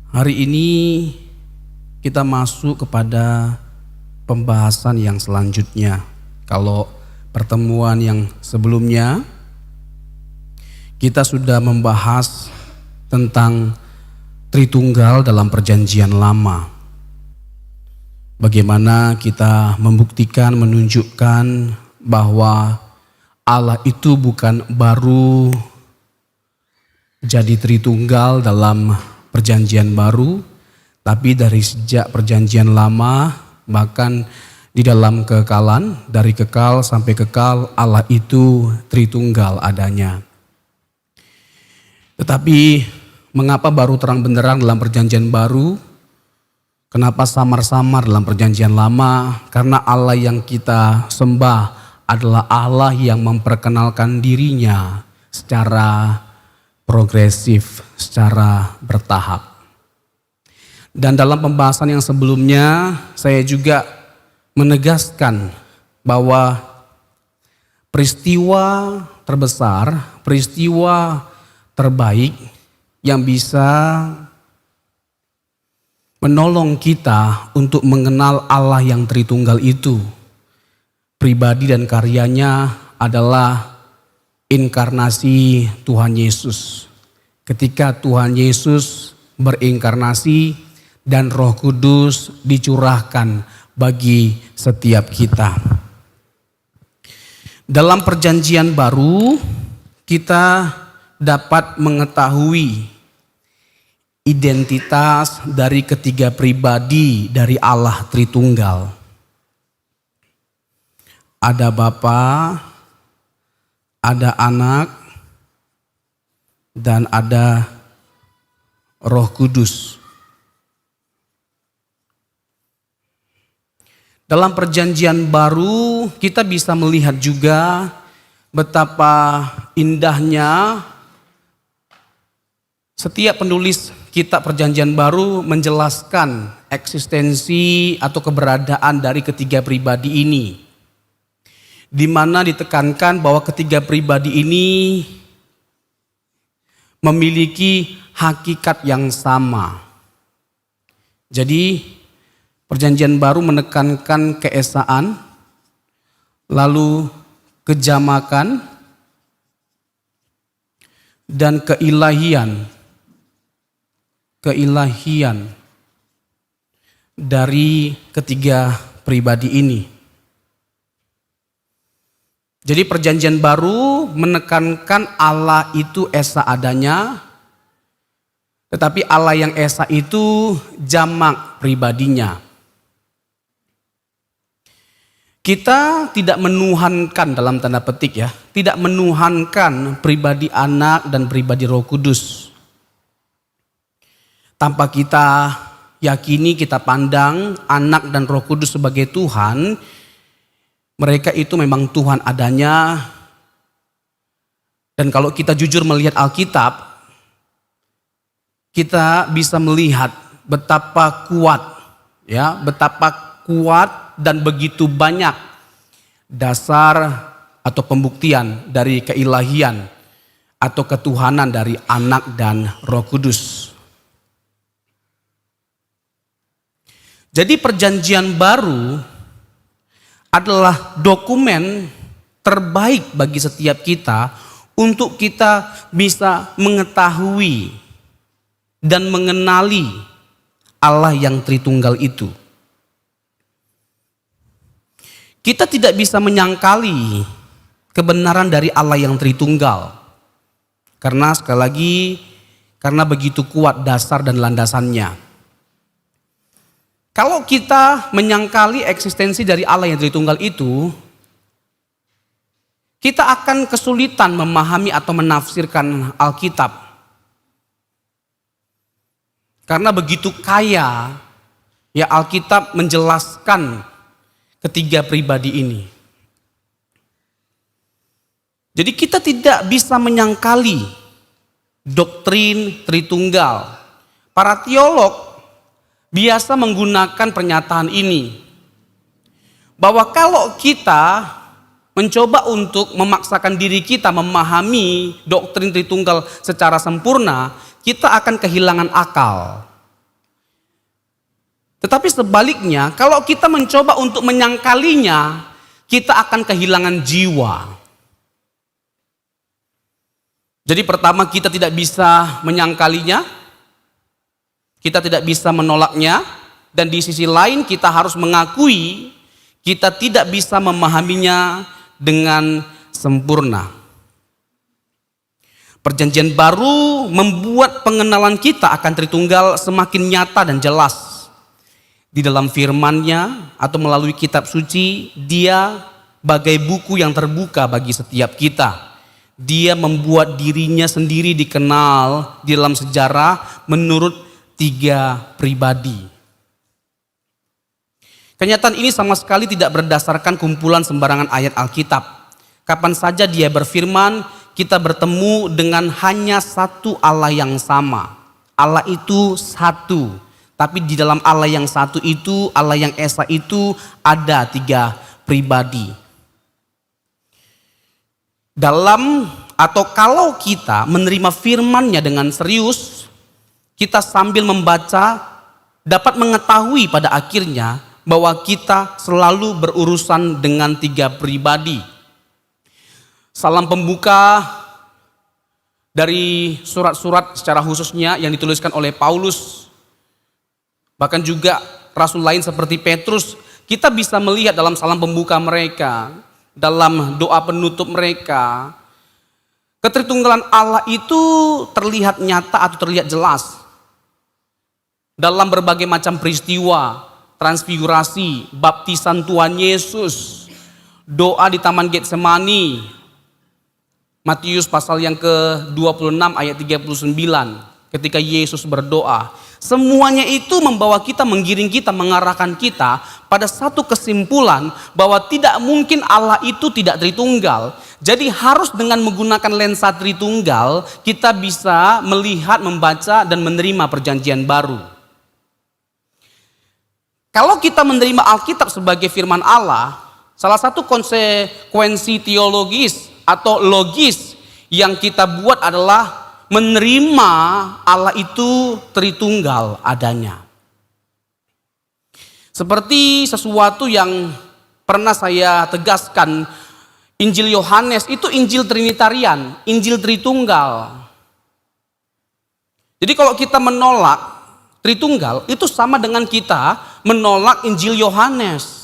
Hari ini kita masuk kepada pembahasan yang selanjutnya. Kalau pertemuan yang sebelumnya kita sudah membahas tentang Tritunggal dalam Perjanjian Lama. Bagaimana kita membuktikan, menunjukkan bahwa Allah itu bukan baru jadi Tritunggal dalam Perjanjian Baru, tapi dari sejak Perjanjian Lama, bahkan di dalam kekekalan, dari kekal sampai kekal, Allah itu Tritunggal adanya. Tetapi mengapa baru terang benderang dalam Perjanjian Baru? Kenapa samar-samar dalam Perjanjian Lama? Karena Allah yang kita sembah adalah Allah yang memperkenalkan dirinya secara progresif, secara bertahap. Dan dalam pembahasan yang sebelumnya saya juga menegaskan bahwa peristiwa terbesar, peristiwa terbaik yang bisa menolong kita untuk mengenal Allah yang Tritunggal itu, pribadi dan karyanya adalah inkarnasi Tuhan Yesus. Ketika Tuhan Yesus berinkarnasi dan Roh Kudus dicurahkan bagi setiap kita. Dalam Perjanjian Baru kita dapat mengetahui identitas dari ketiga pribadi dari Allah Tritunggal. Ada Bapa, ada Anak, dan ada Roh Kudus. Dalam Perjanjian Baru kita bisa melihat juga betapa indahnya setiap penulis kitab Perjanjian Baru menjelaskan eksistensi atau keberadaan dari ketiga pribadi ini, di mana ditekankan bahwa ketiga pribadi ini memiliki hakikat yang sama. Jadi Perjanjian Baru menekankan keesaan, lalu kejamakan, dan keilahian dari ketiga pribadi ini. Jadi Perjanjian Baru menekankan Allah itu esa adanya, tetapi Allah yang esa itu jamak pribadinya. Kita tidak menuhankan dalam tanda petik ya, tidak menuhankan pribadi Anak dan pribadi Roh Kudus. Tanpa kita yakini, kita pandang Anak dan Roh Kudus sebagai Tuhan, mereka itu memang Tuhan adanya. Dan kalau kita jujur melihat Alkitab, kita bisa melihat betapa kuat dan begitu banyak dasar atau pembuktian dari keilahian atau ketuhanan dari Anak dan Roh Kudus. Jadi Perjanjian Baru adalah dokumen terbaik bagi setiap kita untuk kita bisa mengetahui dan mengenali Allah yang Tritunggal itu. Kita tidak bisa menyangkali kebenaran dari Allah yang Tritunggal. Karena sekali lagi, karena begitu kuat dasar dan landasannya. Kalau kita menyangkali eksistensi dari Allah yang Tritunggal itu, kita akan kesulitan memahami atau menafsirkan Alkitab. Karena begitu kaya ya Alkitab menjelaskan ketiga pribadi ini. Jadi kita tidak bisa menyangkali doktrin Tritunggal. Para teolog biasa menggunakan pernyataan ini, bahwa kalau kita mencoba untuk memaksakan diri kita memahami doktrin Tritunggal secara sempurna, kita akan kehilangan akal. Tetapi sebaliknya, kalau kita mencoba untuk menyangkalinya, kita akan kehilangan jiwa. Jadi pertama, kita tidak bisa menyangkalinya, kita tidak bisa menolaknya, dan di sisi lain kita harus mengakui kita tidak bisa memahaminya dengan sempurna. Perjanjian baru membuat pengenalan kita akan Tritunggal semakin nyata dan jelas. Di dalam firman-Nya atau melalui kitab suci, Dia bagai buku yang terbuka bagi setiap kita. Dia membuat dirinya sendiri dikenal di dalam sejarah menurut 3 pribadi. Kenyataan ini sama sekali tidak berdasarkan kumpulan sembarangan ayat Alkitab. Kapan saja Dia berfirman, kita bertemu dengan hanya satu Allah yang sama. Allah itu satu. Tapi di dalam Allah yang satu itu, Allah yang esa itu ada 3 pribadi. Dalam atau kalau kita menerima firman-Nya dengan serius, kita sambil membaca dapat mengetahui pada akhirnya bahwa kita selalu berurusan dengan 3 pribadi. Salam pembuka dari surat-surat secara khususnya yang dituliskan oleh Paulus, bahkan juga rasul lain seperti Petrus, kita bisa melihat dalam salam pembuka mereka, dalam doa penutup mereka, ketritunggalan Allah itu terlihat nyata atau terlihat jelas. Dalam berbagai macam peristiwa, transfigurasi, baptisan Tuhan Yesus, doa di Taman Getsemani, Matius pasal yang ke-26 ayat 39, ketika Yesus berdoa. Semuanya itu membawa kita, menggiring kita, mengarahkan kita pada satu kesimpulan bahwa tidak mungkin Allah itu tidak Tritunggal. Jadi harus dengan menggunakan lensa Tritunggal kita bisa melihat, membaca dan menerima perjanjian baru. Kalau kita menerima Alkitab sebagai firman Allah, salah satu konsekuensi teologis atau logis yang kita buat adalah menerima Allah itu Tritunggal adanya. Seperti sesuatu yang pernah saya tegaskan, Injil Yohanes itu Injil Trinitarian, Injil Tritunggal. Jadi kalau kita menolak Tritunggal, itu sama dengan kita menolak Injil Yohanes.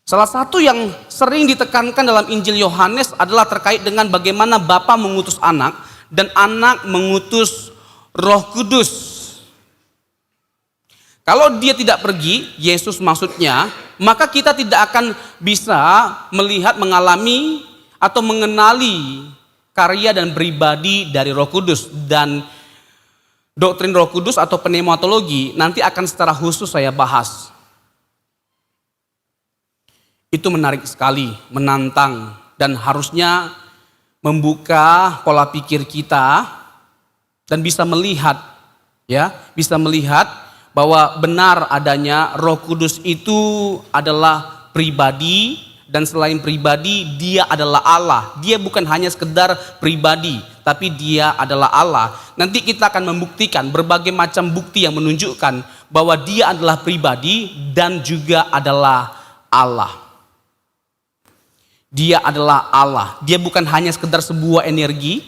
Salah satu yang sering ditekankan dalam Injil Yohanes adalah terkait dengan bagaimana Bapa mengutus anak dan anak mengutus Roh Kudus. Kalau Dia tidak pergi, Yesus maksudnya, maka kita tidak akan bisa melihat, mengalami atau mengenali karya dan pribadi dari Roh Kudus. Dan doktrin Roh Kudus atau pneumatologi nanti akan secara khusus saya bahas. Itu menarik sekali, menantang, dan harusnya membuka pola pikir kita dan bisa melihat, bisa melihat bahwa benar adanya Roh Kudus itu adalah pribadi, dan selain pribadi Dia adalah Allah. Dia bukan hanya sekedar pribadi, tapi Dia adalah Allah. Nanti kita akan membuktikan berbagai macam bukti yang menunjukkan bahwa Dia adalah pribadi dan juga adalah Allah. Dia adalah Allah. Dia bukan hanya sekedar sebuah energi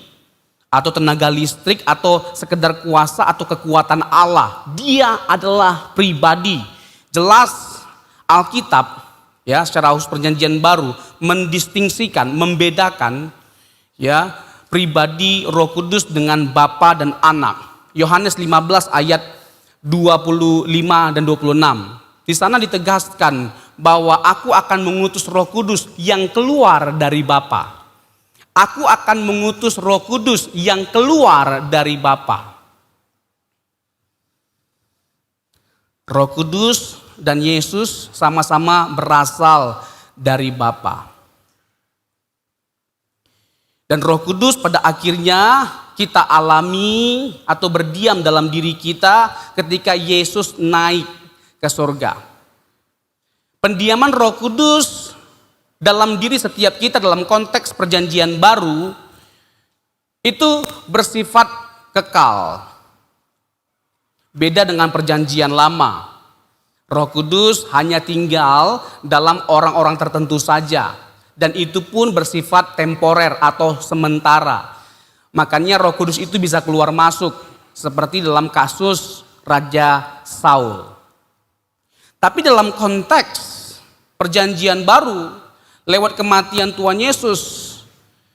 atau tenaga listrik atau sekedar kuasa atau kekuatan Allah. Dia adalah pribadi. Jelas Alkitab secara khusus perjanjian baru mendistingsikan, membedakan pribadi Roh Kudus dengan Bapa dan Anak. Yohanes 15 ayat 25 dan 26. Di sana ditegaskan bahwa aku akan mengutus Roh Kudus yang keluar dari Bapa. Aku akan mengutus Roh Kudus yang keluar dari Bapa. Roh Kudus dan Yesus sama-sama berasal dari Bapa. Dan Roh Kudus pada akhirnya kita alami atau berdiam dalam diri kita ketika Yesus naik ke surga. Pendiaman Roh Kudus dalam diri setiap kita dalam konteks perjanjian baru itu bersifat kekal. Beda dengan perjanjian lama. Roh Kudus hanya tinggal dalam orang-orang tertentu saja. Dan itu pun bersifat temporer atau sementara. Makanya Roh Kudus itu bisa keluar masuk. Seperti dalam kasus Raja Saul. Tapi dalam konteks perjanjian baru, lewat kematian Tuhan Yesus,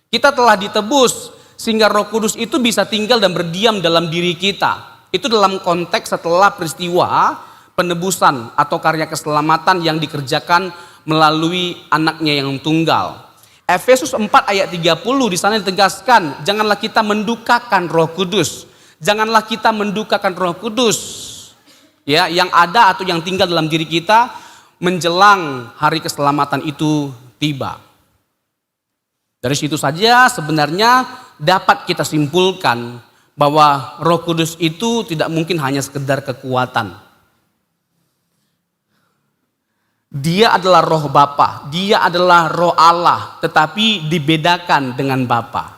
kita telah ditebus sehingga Roh Kudus itu bisa tinggal dan berdiam dalam diri kita. Itu dalam konteks setelah peristiwa penebusan atau karya keselamatan yang dikerjakan melalui anaknya yang tunggal. Efesus 4 ayat 30 di sana ditegaskan, janganlah kita mendukakan Roh Kudus. Janganlah kita mendukakan Roh Kudus. Ya, yang ada atau yang tinggal dalam diri kita menjelang hari keselamatan itu tiba. Dari situ saja sebenarnya dapat kita simpulkan bahwa Roh Kudus itu tidak mungkin hanya sekedar kekuatan. Dia adalah Roh Bapa, dia adalah Roh Allah, tetapi dibedakan dengan Bapa.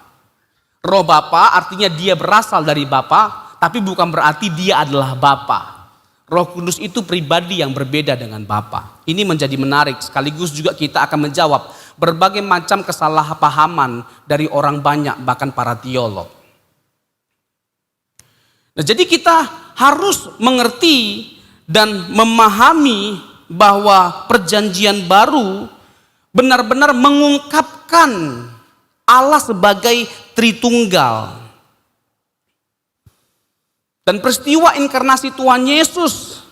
Roh Bapa artinya dia berasal dari Bapa, tapi bukan berarti dia adalah Bapa. Roh Kudus itu pribadi yang berbeda dengan Bapa. Ini menjadi menarik, sekaligus juga kita akan menjawab berbagai macam kesalahpahaman dari orang banyak, bahkan para teolog. Nah, jadi kita harus mengerti dan memahami bahwa perjanjian baru benar-benar mengungkapkan Allah sebagai Tritunggal. Dan peristiwa inkarnasi Tuhan Yesus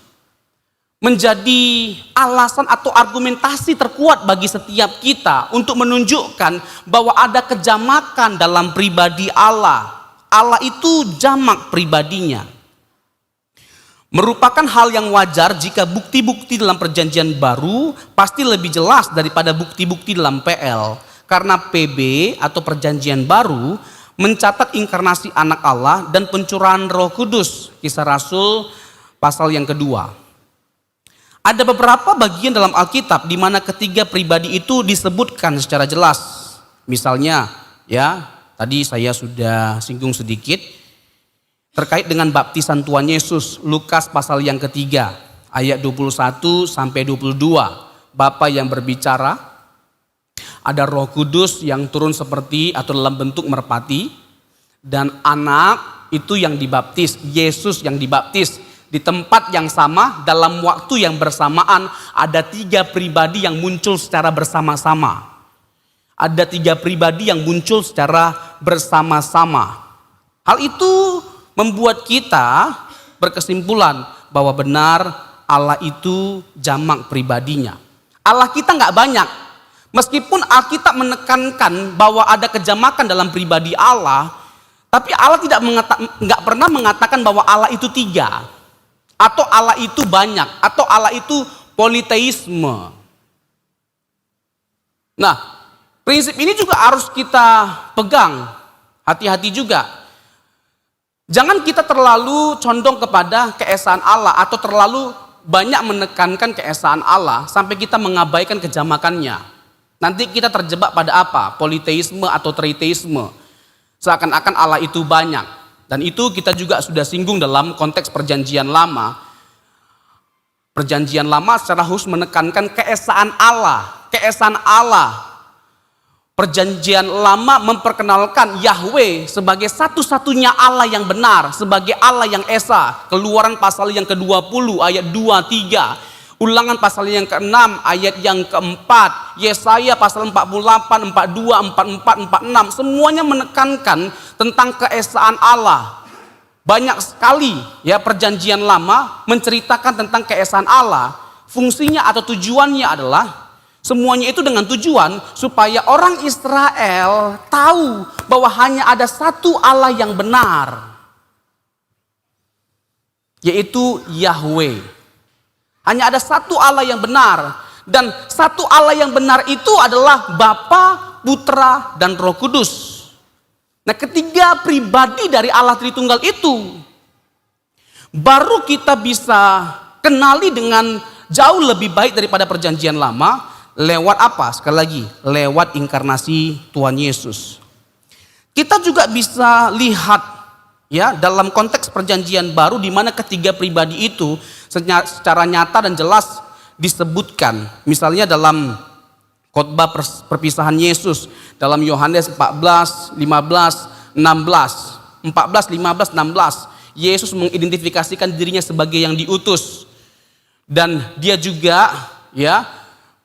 menjadi alasan atau argumentasi terkuat bagi setiap kita untuk menunjukkan bahwa ada kejamakan dalam pribadi Allah. Allah itu jamak pribadinya. Merupakan hal yang wajar jika bukti-bukti dalam perjanjian baru pasti lebih jelas daripada bukti-bukti dalam PL. Karena PB atau perjanjian baru mencatat inkarnasi anak Allah dan pencurahan Roh Kudus. Kisah Rasul pasal yang kedua. Ada beberapa bagian dalam Alkitab di mana ketiga pribadi itu disebutkan secara jelas. Misalnya, ya, tadi saya sudah singgung sedikit terkait dengan baptisan Tuhan Yesus, Lukas pasal yang ketiga, ayat 21 sampai 22. Bapa yang berbicara, ada Roh Kudus yang turun seperti atau dalam bentuk merpati, dan anak itu yang dibaptis, Yesus yang dibaptis. Di tempat yang sama, dalam waktu yang bersamaan, ada tiga pribadi yang muncul secara bersama-sama. Ada tiga pribadi yang muncul secara bersama-sama. Hal itu membuat kita berkesimpulan bahwa benar Allah itu jamak pribadinya. Allah kita nggak banyak. Meskipun Alkitab menekankan bahwa ada kejamakan dalam pribadi Allah, tapi Allah nggak pernah mengatakan bahwa Allah itu tiga, atau Allah itu banyak, atau Allah itu politeisme. Nah, prinsip ini juga harus kita pegang, hati-hati juga. Jangan kita terlalu condong kepada keesaan Allah atau terlalu banyak menekankan keesaan Allah sampai kita mengabaikan kejamakannya. Nanti kita terjebak pada apa? Politeisme atau triteisme. Seakan-akan Allah itu banyak. Dan itu kita juga sudah singgung dalam konteks perjanjian lama. Perjanjian lama secara khusus menekankan keesaan Allah. Keesaan Allah. Perjanjian lama memperkenalkan Yahweh sebagai satu-satunya Allah yang benar, sebagai Allah yang esa. Keluaran pasal yang ke-20 ayat 2-3. Ulangan pasal yang ke-6 ayat yang ke-4. Yesaya pasal 48, 42, 44, 46. Semuanya menekankan tentang keesaan Allah. Banyak sekali ya perjanjian lama menceritakan tentang keesaan Allah. Fungsinya atau tujuannya adalah semuanya itu dengan tujuan supaya orang Israel tahu bahwa hanya ada satu Allah yang benar, yaitu Yahweh. Hanya ada satu Allah yang benar, dan satu Allah yang benar itu adalah Bapa, Putra, dan Roh Kudus. Nah, ketiga pribadi dari Allah Tritunggal itu baru kita bisa kenali dengan jauh lebih baik daripada perjanjian lama. Lewat apa? Sekali lagi, lewat inkarnasi Tuhan Yesus. Kita juga bisa lihat ya, dalam konteks perjanjian baru di mana ketiga pribadi itu secara nyata dan jelas disebutkan. Misalnya dalam khotbah perpisahan Yesus dalam Yohanes 14, 15, 16. 14, 15, 16. Yesus mengidentifikasikan dirinya sebagai yang diutus. Dan dia juga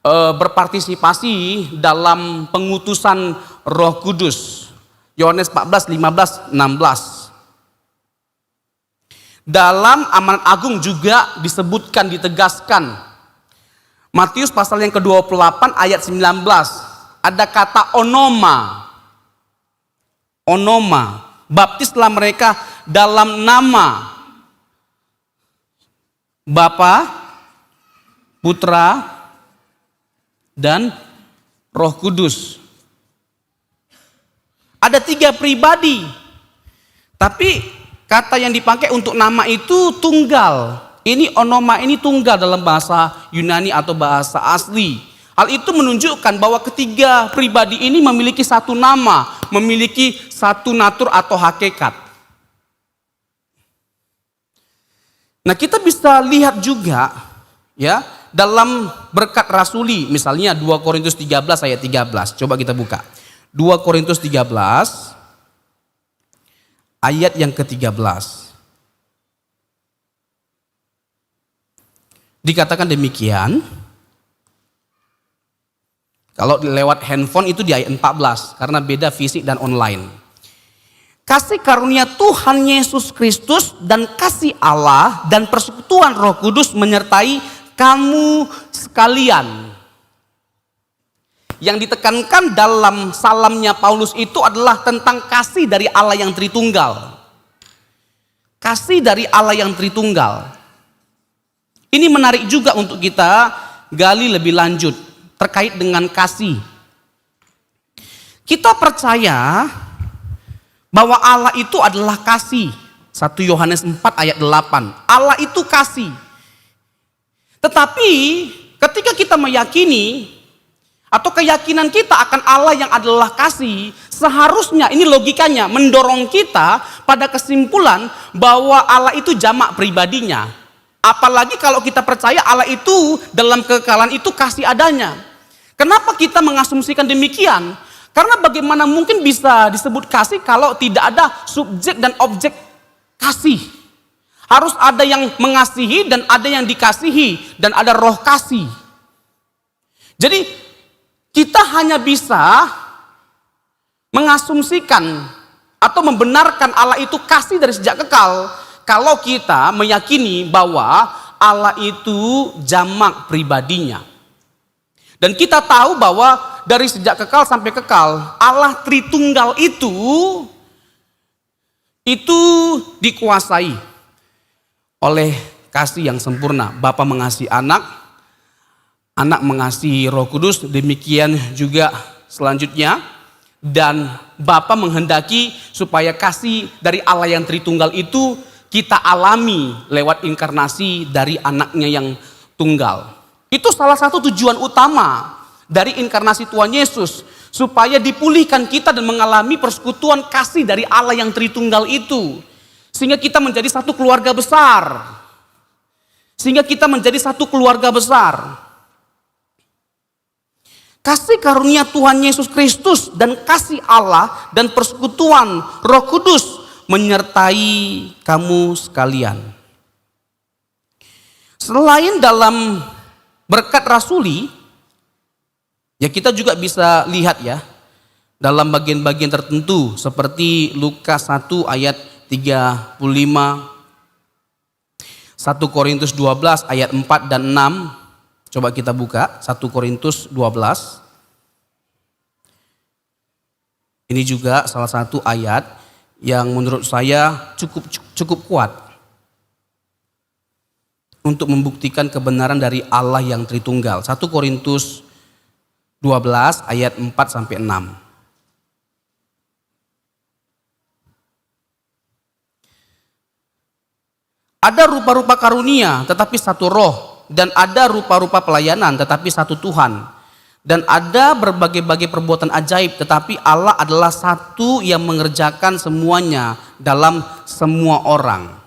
berpartisipasi dalam pengutusan Roh Kudus. Yohanes 14, 15, 16. Dalam Amanat Agung juga disebutkan, ditegaskan. Matius pasal yang ke-28 ayat 19. Ada kata onoma. Onoma. Baptislah mereka dalam nama Bapa, Putra, dan Roh Kudus. Ada 3 pribadi. Tapi kata yang dipakai untuk nama itu tunggal. Ini onoma, ini tunggal dalam bahasa Yunani atau bahasa asli. Hal itu menunjukkan bahwa ketiga pribadi ini memiliki satu nama, memiliki satu natur atau hakikat. Nah, kita bisa lihat juga ya dalam berkat rasuli, misalnya 2 Korintus 13 ayat 13. Coba kita buka. 2 Korintus 13 ayat yang ke-13. Dikatakan demikian. Kalau lewat handphone itu di ayat 14 karena beda fisik dan online. Kasih karunia Tuhan Yesus Kristus dan kasih Allah dan persekutuan Roh Kudus menyertai kamu sekalian. Yang ditekankan dalam salamnya Paulus itu adalah tentang kasih dari Allah yang Tritunggal. Kasih dari Allah yang Tritunggal. Ini menarik juga untuk kita gali lebih lanjut terkait dengan kasih. Kita percaya bahwa Allah itu adalah kasih. 1 Yohanes 4 ayat 8. Allah itu kasih. Tetapi ketika kita meyakini atau keyakinan kita akan Allah yang adalah kasih, seharusnya ini logikanya mendorong kita pada kesimpulan bahwa Allah itu jamak pribadinya. Apalagi kalau kita percaya Allah itu dalam kekekalan itu kasih adanya. Kenapa kita mengasumsikan demikian? Karena bagaimana mungkin bisa disebut kasih kalau tidak ada subjek dan objek kasih. Harus ada yang mengasihi dan ada yang dikasihi dan ada roh kasih. Jadi kita hanya bisa mengasumsikan atau membenarkan Allah itu kasih dari sejak kekal kalau kita meyakini bahwa Allah itu jamak pribadinya. Dan kita tahu bahwa dari sejak kekal sampai kekal, Allah Tritunggal itu dikuasai oleh kasih yang sempurna. Bapa mengasihi anak, anak mengasihi Roh Kudus, demikian juga selanjutnya. Dan Bapa menghendaki supaya kasih dari Allah yang Tritunggal itu kita alami lewat inkarnasi dari anaknya yang tunggal. Itu salah satu tujuan utama dari inkarnasi Tuhan Yesus, supaya dipulihkan kita dan mengalami persekutuan kasih dari Allah yang Tritunggal itu, sehingga kita menjadi satu keluarga besar. Kasih karunia Tuhan Yesus Kristus dan kasih Allah dan persekutuan Roh Kudus menyertai kamu sekalian. Selain dalam berkat rasuli, ya kita juga bisa lihat ya dalam bagian-bagian tertentu seperti Lukas 1 ayat 35, 1 Korintus 12 ayat 4 dan 6. Coba kita buka 1 Korintus 12. Ini juga salah satu ayat yang menurut saya cukup kuat untuk membuktikan kebenaran dari Allah yang Tritunggal. 1 Korintus 12 ayat 4 sampai 6. Ada rupa-rupa karunia tetapi satu roh, dan ada rupa-rupa pelayanan tetapi satu Tuhan. Dan ada berbagai-bagai perbuatan ajaib, tetapi Allah adalah satu yang mengerjakan semuanya dalam semua orang.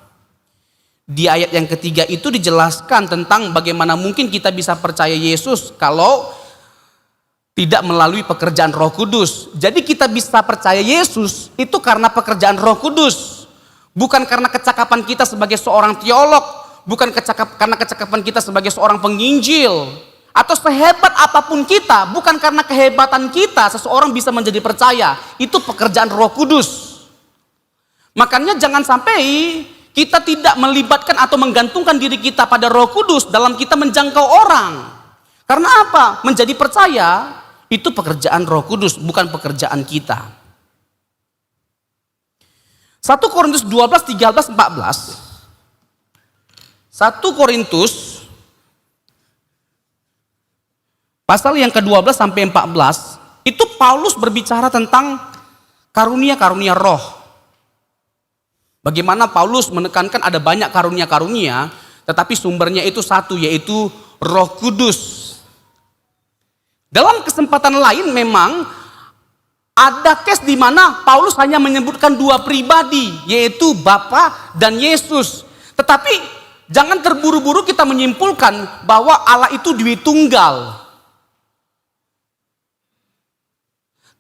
Di ayat yang ketiga itu dijelaskan tentang bagaimana mungkin kita bisa percaya Yesus kalau tidak melalui pekerjaan Roh Kudus. Jadi kita bisa percaya Yesus itu karena pekerjaan Roh Kudus. Bukan karena kecakapan kita sebagai seorang teolog, bukan karena kecakapan kita sebagai seorang penginjil. Atau sehebat apapun kita, bukan karena kehebatan kita seseorang bisa menjadi percaya. Itu pekerjaan Roh Kudus. Makanya jangan sampai kita tidak melibatkan atau menggantungkan diri kita pada Roh Kudus dalam kita menjangkau orang. Karena apa? Menjadi percaya itu pekerjaan Roh Kudus, bukan pekerjaan kita. 1 Korintus 12, 13, 14. 1 Korintus pasal yang ke-12 sampai 14, itu Paulus berbicara tentang karunia-karunia roh. Bagaimana Paulus menekankan ada banyak karunia-karunia, tetapi sumbernya itu satu, yaitu Roh Kudus. Dalam kesempatan lain memang ada case di mana Paulus hanya menyebutkan dua pribadi, yaitu Bapa dan Yesus. Tetapi jangan terburu-buru kita menyimpulkan bahwa Allah itu Dwitunggal.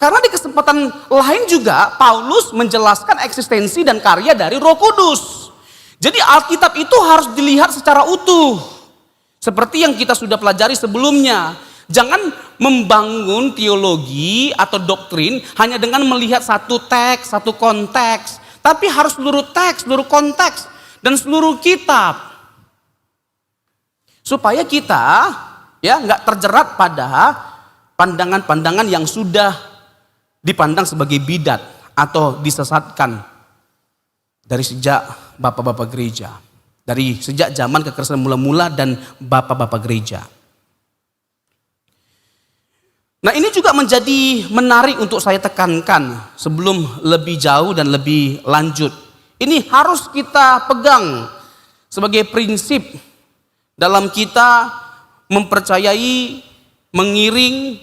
Karena di kesempatan lain juga Paulus menjelaskan eksistensi dan karya dari Roh Kudus. Jadi Alkitab itu harus dilihat secara utuh. Seperti yang kita sudah pelajari sebelumnya. Jangan membangun teologi atau doktrin hanya dengan melihat satu teks, satu konteks. Tapi harus seluruh teks, seluruh konteks, dan seluruh kitab. Supaya kita nggak terjerat pada pandangan-pandangan yang sudah dipandang sebagai bidat atau disesatkan dari sejak bapak-bapak gereja, dari sejak zaman kekristenan mula-mula dan bapak-bapak gereja. Nah, ini juga menjadi menarik untuk saya tekankan sebelum lebih jauh dan lebih lanjut. Ini harus kita pegang sebagai prinsip dalam kita mempercayai, mengiring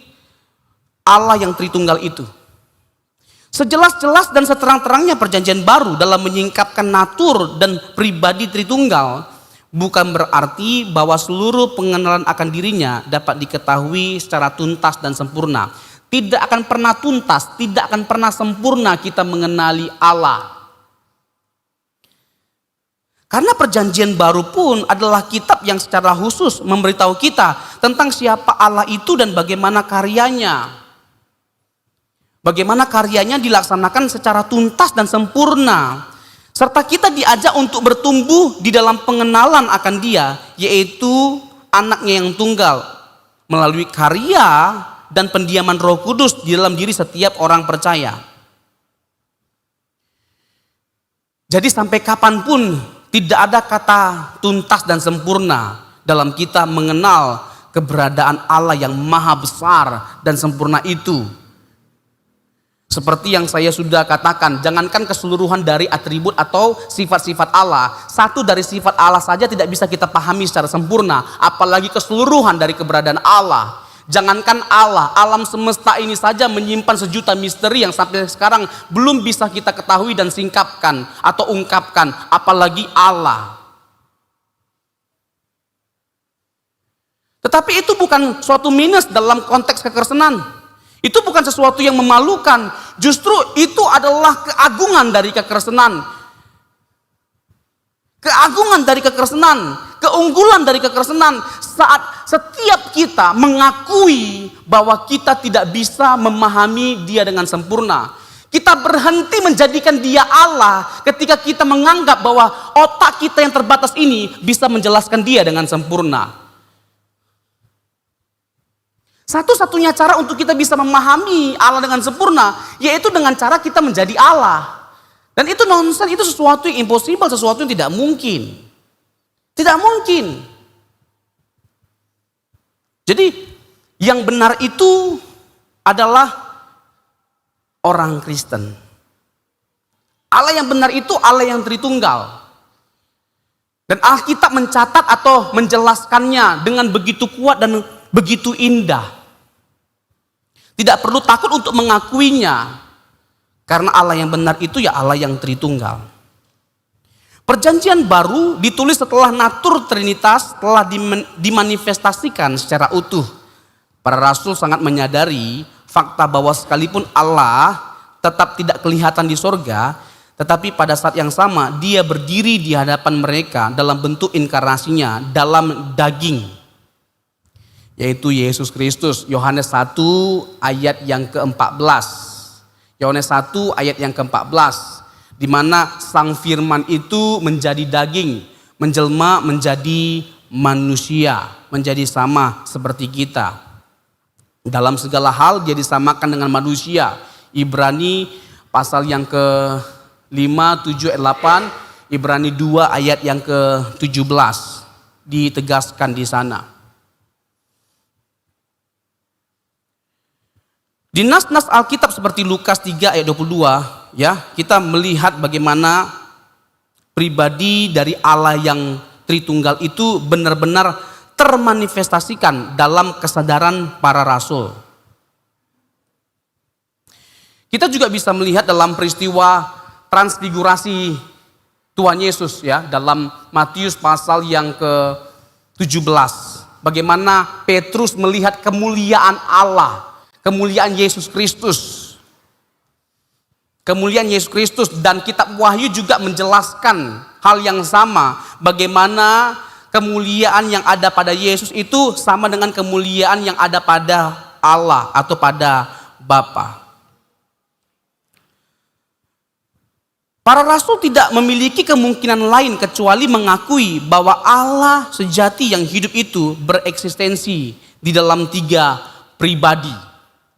Allah yang Tritunggal itu. Sejelas-jelas dan seterang-terangnya perjanjian baru dalam menyingkapkan natur dan pribadi Tritunggal bukan berarti bahwa seluruh pengenalan akan dirinya dapat diketahui secara tuntas dan sempurna. Tidak akan pernah tuntas, tidak akan pernah sempurna kita mengenali Allah. Karena perjanjian baru pun adalah kitab yang secara khusus memberitahu kita tentang siapa Allah itu dan bagaimana karyanya. Bagaimana karyanya dilaksanakan secara tuntas dan sempurna. Serta kita diajak untuk bertumbuh di dalam pengenalan akan Dia, yaitu anaknya yang tunggal. Melalui karya dan pendiaman Roh Kudus di dalam diri setiap orang percaya. Jadi sampai kapanpun tidak ada kata tuntas dan sempurna dalam kita mengenal keberadaan Allah yang maha besar dan sempurna itu. Seperti yang saya sudah katakan, jangankan keseluruhan dari atribut atau sifat-sifat Allah. Satu dari sifat Allah saja tidak bisa kita pahami secara sempurna, apalagi keseluruhan dari keberadaan Allah. Jangankan Allah, alam semesta ini saja menyimpan sejuta misteri yang sampai sekarang belum bisa kita ketahui dan singkapkan atau ungkapkan, apalagi Allah. Tetapi itu bukan suatu minus dalam konteks kekristenan. Itu bukan sesuatu yang memalukan, justru itu adalah keagungan dari kekristenan. Keagungan dari kekristenan, keunggulan dari kekristenan saat setiap kita mengakui bahwa kita tidak bisa memahami Dia dengan sempurna. Kita berhenti menjadikan Dia Allah ketika kita menganggap bahwa otak kita yang terbatas ini bisa menjelaskan Dia dengan sempurna. Satu-satunya cara untuk kita bisa memahami Allah dengan sempurna, yaitu dengan cara kita menjadi Allah. Dan itu nonsens, itu sesuatu yang impossible, sesuatu yang tidak mungkin. Tidak mungkin. Jadi yang benar itu adalah orang Kristen. Allah yang benar itu Allah yang Tritunggal. Dan Alkitab mencatat atau menjelaskannya dengan begitu kuat dan begitu indah. Tidak perlu takut untuk mengakuinya. Karena Allah yang benar itu ya Allah yang Tritunggal. Perjanjian baru ditulis setelah natur Trinitas telah dimanifestasikan secara utuh. Para rasul sangat menyadari fakta bahwa sekalipun Allah tetap tidak kelihatan di sorga, tetapi pada saat yang sama dia berdiri di hadapan mereka dalam bentuk inkarnasinya dalam daging, yaitu Yesus Kristus. Yohanes 1 ayat yang ke-14. Yohanes 1 ayat yang ke-14, di mana Sang Firman itu menjadi daging, menjelma menjadi manusia, menjadi sama seperti kita. Dalam segala hal dia disamakan dengan manusia. Ibrani pasal yang ke-5, 7, ayat 8, Ibrani 2 ayat yang ke-17 ditegaskan di sana. Di nas-nas Alkitab seperti Lukas 3 ayat 22, ya, kita melihat bagaimana pribadi dari Allah yang Tritunggal itu benar-benar termanifestasikan dalam kesadaran para rasul. Kita juga bisa melihat dalam peristiwa transfigurasi Tuhan Yesus, ya, dalam Matius pasal yang ke-17. Bagaimana Petrus melihat kemuliaan Allah, kemuliaan Yesus Kristus. Kemuliaan Yesus Kristus, dan kitab Wahyu juga menjelaskan hal yang sama. Bagaimana kemuliaan yang ada pada Yesus itu sama dengan kemuliaan yang ada pada Allah atau pada Bapa. Para rasul tidak memiliki kemungkinan lain kecuali mengakui bahwa Allah sejati yang hidup itu bereksistensi di dalam 3 pribadi.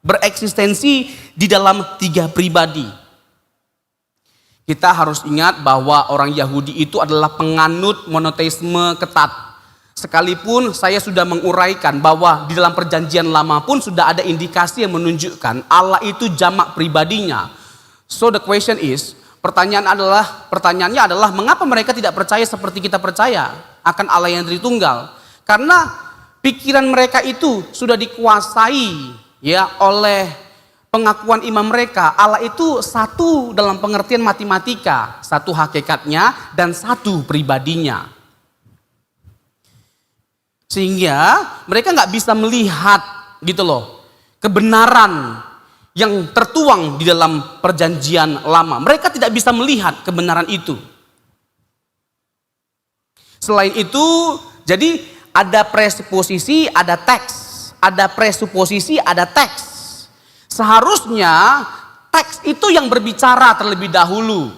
Bereksistensi di dalam 3 pribadi. Kita harus ingat bahwa orang Yahudi itu adalah penganut monoteisme ketat. Sekalipun saya sudah menguraikan bahwa di dalam perjanjian lama pun sudah ada indikasi yang menunjukkan Allah itu jamak pribadinya. So the question is, pertanyaannya adalah mengapa mereka tidak percaya seperti kita percaya akan Allah yang Tritunggal? Karena pikiran mereka itu sudah dikuasai, ya, oleh pengakuan iman mereka. Allah itu satu dalam pengertian matematika, satu hakikatnya dan satu pribadinya. Sehingga mereka nggak bisa melihat gitu loh kebenaran yang tertuang di dalam perjanjian lama. Mereka tidak bisa melihat kebenaran itu. Selain itu, jadi ada presuposisi, ada teks. Ada presuposisi, ada teks. Seharusnya teks itu yang berbicara terlebih dahulu,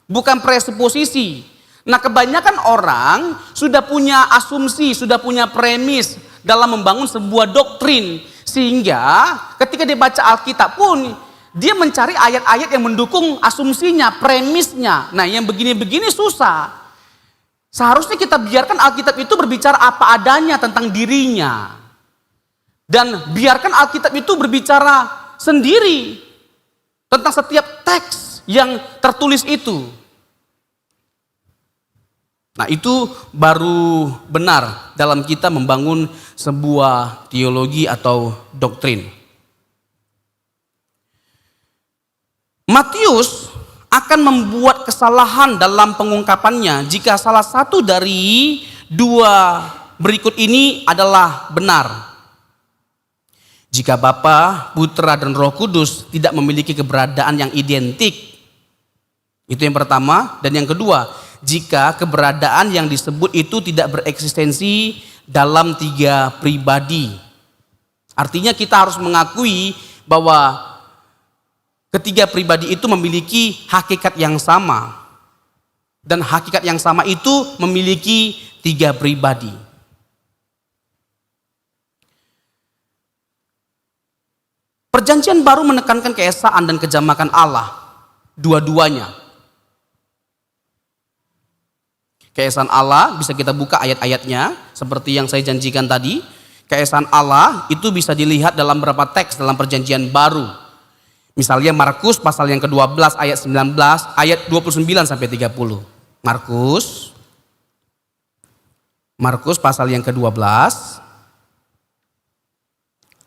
bukan presuposisi. Nah, kebanyakan orang sudah punya asumsi, sudah punya premis dalam membangun sebuah doktrin. Sehingga ketika dibaca Alkitab pun dia mencari ayat-ayat yang mendukung asumsinya, premisnya. Nah, yang begini-begini susah. Seharusnya kita biarkan Alkitab itu berbicara apa adanya tentang dirinya. Dan biarkan Alkitab itu berbicara sendiri tentang setiap teks yang tertulis itu. Nah, itu baru benar dalam kita membangun sebuah teologi atau doktrin. Matius akan membuat kesalahan dalam pengungkapannya jika salah satu dari 2 berikut ini adalah benar. Jika Bapa, Putra, dan Roh Kudus tidak memiliki keberadaan yang identik. Itu yang pertama. Dan yang kedua, jika keberadaan yang disebut itu tidak bereksistensi dalam 3 pribadi. Artinya kita harus mengakui bahwa ketiga pribadi itu memiliki hakikat yang sama. Dan hakikat yang sama itu memiliki 3 pribadi. Perjanjian baru menekankan keesaan dan kejamakan Allah, dua-duanya. Keesaan Allah bisa kita buka ayat-ayatnya seperti yang saya janjikan tadi. Keesaan Allah itu bisa dilihat dalam beberapa teks dalam perjanjian baru. Misalnya Markus pasal yang ke-12 ayat 19, ayat 29 sampai 30. Markus pasal yang ke-12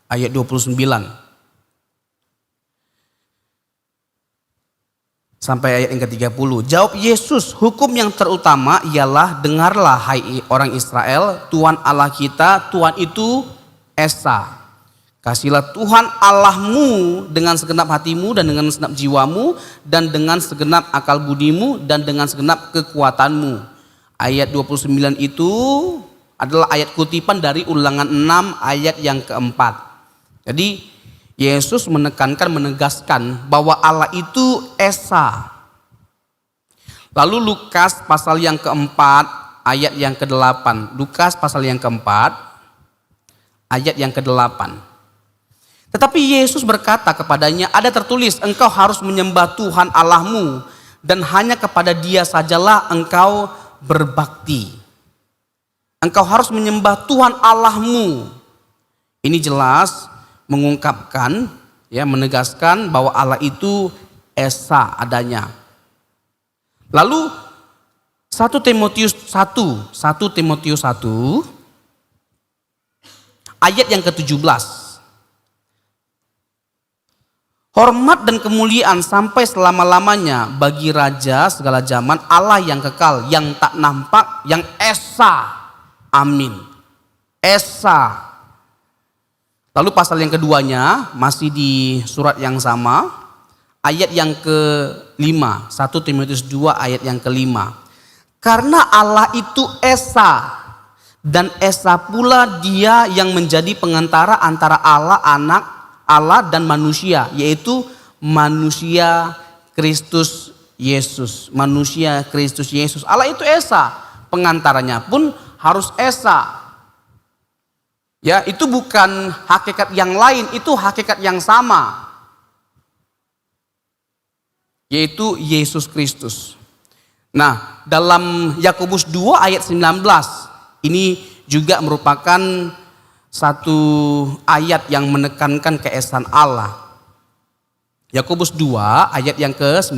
ayat 29. sampai ayat yang ke-30. Jawab Yesus, hukum yang terutama ialah, dengarlah hai orang Israel, Tuhan Allah kita, Tuhan itu Esa. Kasihlah Tuhan Allahmu dengan segenap hatimu dan dengan segenap jiwamu dan dengan segenap akal budimu dan dengan segenap kekuatanmu. Ayat 29 itu adalah ayat kutipan dari Ulangan 6 ayat yang keempat. Jadi Yesus menegaskan bahwa Allah itu Esa. Lalu Lukas pasal yang keempat ayat yang ke-8. Lukas pasal yang keempat ayat yang ke-8. Tetapi Yesus berkata kepadanya, ada tertulis, engkau harus menyembah Tuhan Allahmu dan hanya kepada Dia sajalah engkau berbakti. Engkau harus menyembah Tuhan Allahmu. Ini jelas mengungkapkan, menegaskan bahwa Allah itu Esa adanya. Lalu 1 Timotius 1 ayat yang ke-17. Hormat dan kemuliaan sampai selama-lamanya bagi Raja segala zaman, Allah yang kekal, yang tak nampak, yang Esa. Amin. Esa. Lalu pasal yang keduanya masih di surat yang sama, ayat yang ke-5, 1 Timotius 2 ayat yang ke-5. Karena Allah itu Esa, dan Esa pula Dia yang menjadi pengantara antara Allah dan manusia, yaitu manusia Kristus Yesus. Manusia Kristus Yesus. Allah itu Esa, pengantaranya pun harus Esa. Ya, itu bukan hakikat yang lain, itu hakikat yang sama, yaitu Yesus Kristus. Nah, dalam Yakobus 2 ayat 19, ini juga merupakan satu ayat yang menekankan keesaan Allah. Yakobus 2 ayat yang ke-19.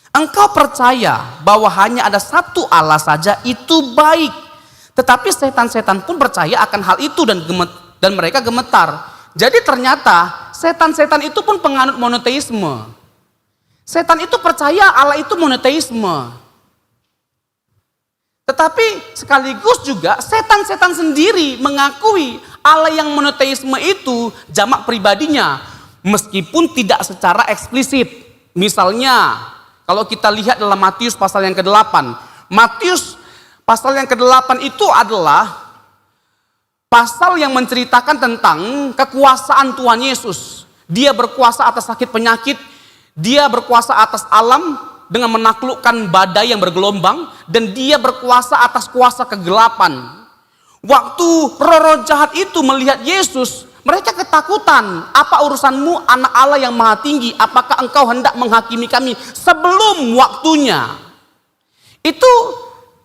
Engkau percaya bahwa hanya ada satu Allah saja, itu baik. Tetapi setan-setan pun percaya akan hal itu dan mereka gemetar. Jadi ternyata setan-setan itu pun penganut monoteisme. Setan itu percaya Allah itu monoteisme. Tetapi sekaligus juga setan-setan sendiri mengakui Allah yang monoteisme itu jamak pribadinya, meskipun tidak secara eksplisit. Misalnya kalau kita lihat dalam Matius pasal yang ke-8. Matius pasal yang ke-8 itu adalah pasal yang menceritakan tentang kekuasaan Tuhan Yesus. Dia berkuasa atas sakit penyakit, Dia berkuasa atas alam dengan menaklukkan badai yang bergelombang, dan Dia berkuasa atas kuasa kegelapan. Waktu roh-roh jahat itu melihat Yesus, mereka ketakutan. Apa urusanmu, anak Allah yang maha tinggi? Apakah engkau hendak menghakimi kami sebelum waktunya? Itu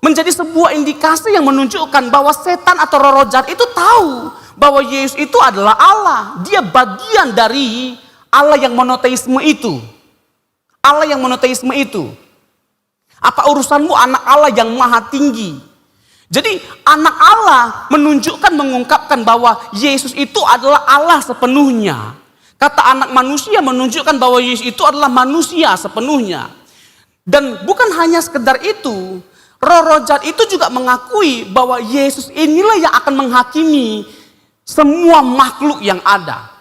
menjadi sebuah indikasi yang menunjukkan bahwa setan atau roh-roh jahat itu tahu bahwa Yesus itu adalah Allah. Dia bagian dari Allah yang monoteisme itu. Allah yang monoteisme itu. Apa urusanmu anak Allah yang maha tinggi? Jadi anak Allah menunjukkan, mengungkapkan bahwa Yesus itu adalah Allah sepenuhnya. Kata anak manusia menunjukkan bahwa Yesus itu adalah manusia sepenuhnya. Dan bukan hanya sekedar itu, roh-roh jahat itu juga mengakui bahwa Yesus inilah yang akan menghakimi semua makhluk yang ada.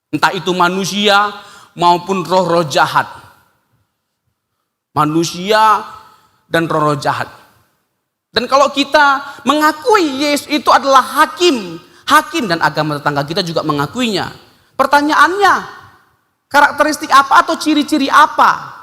Entah itu manusia maupun roh-roh jahat. Manusia dan roh-roh jahat. Dan kalau kita mengakui Yesus itu adalah hakim dan agama tetangga kita juga mengakuinya. Pertanyaannya, karakteristik apa atau ciri-ciri apa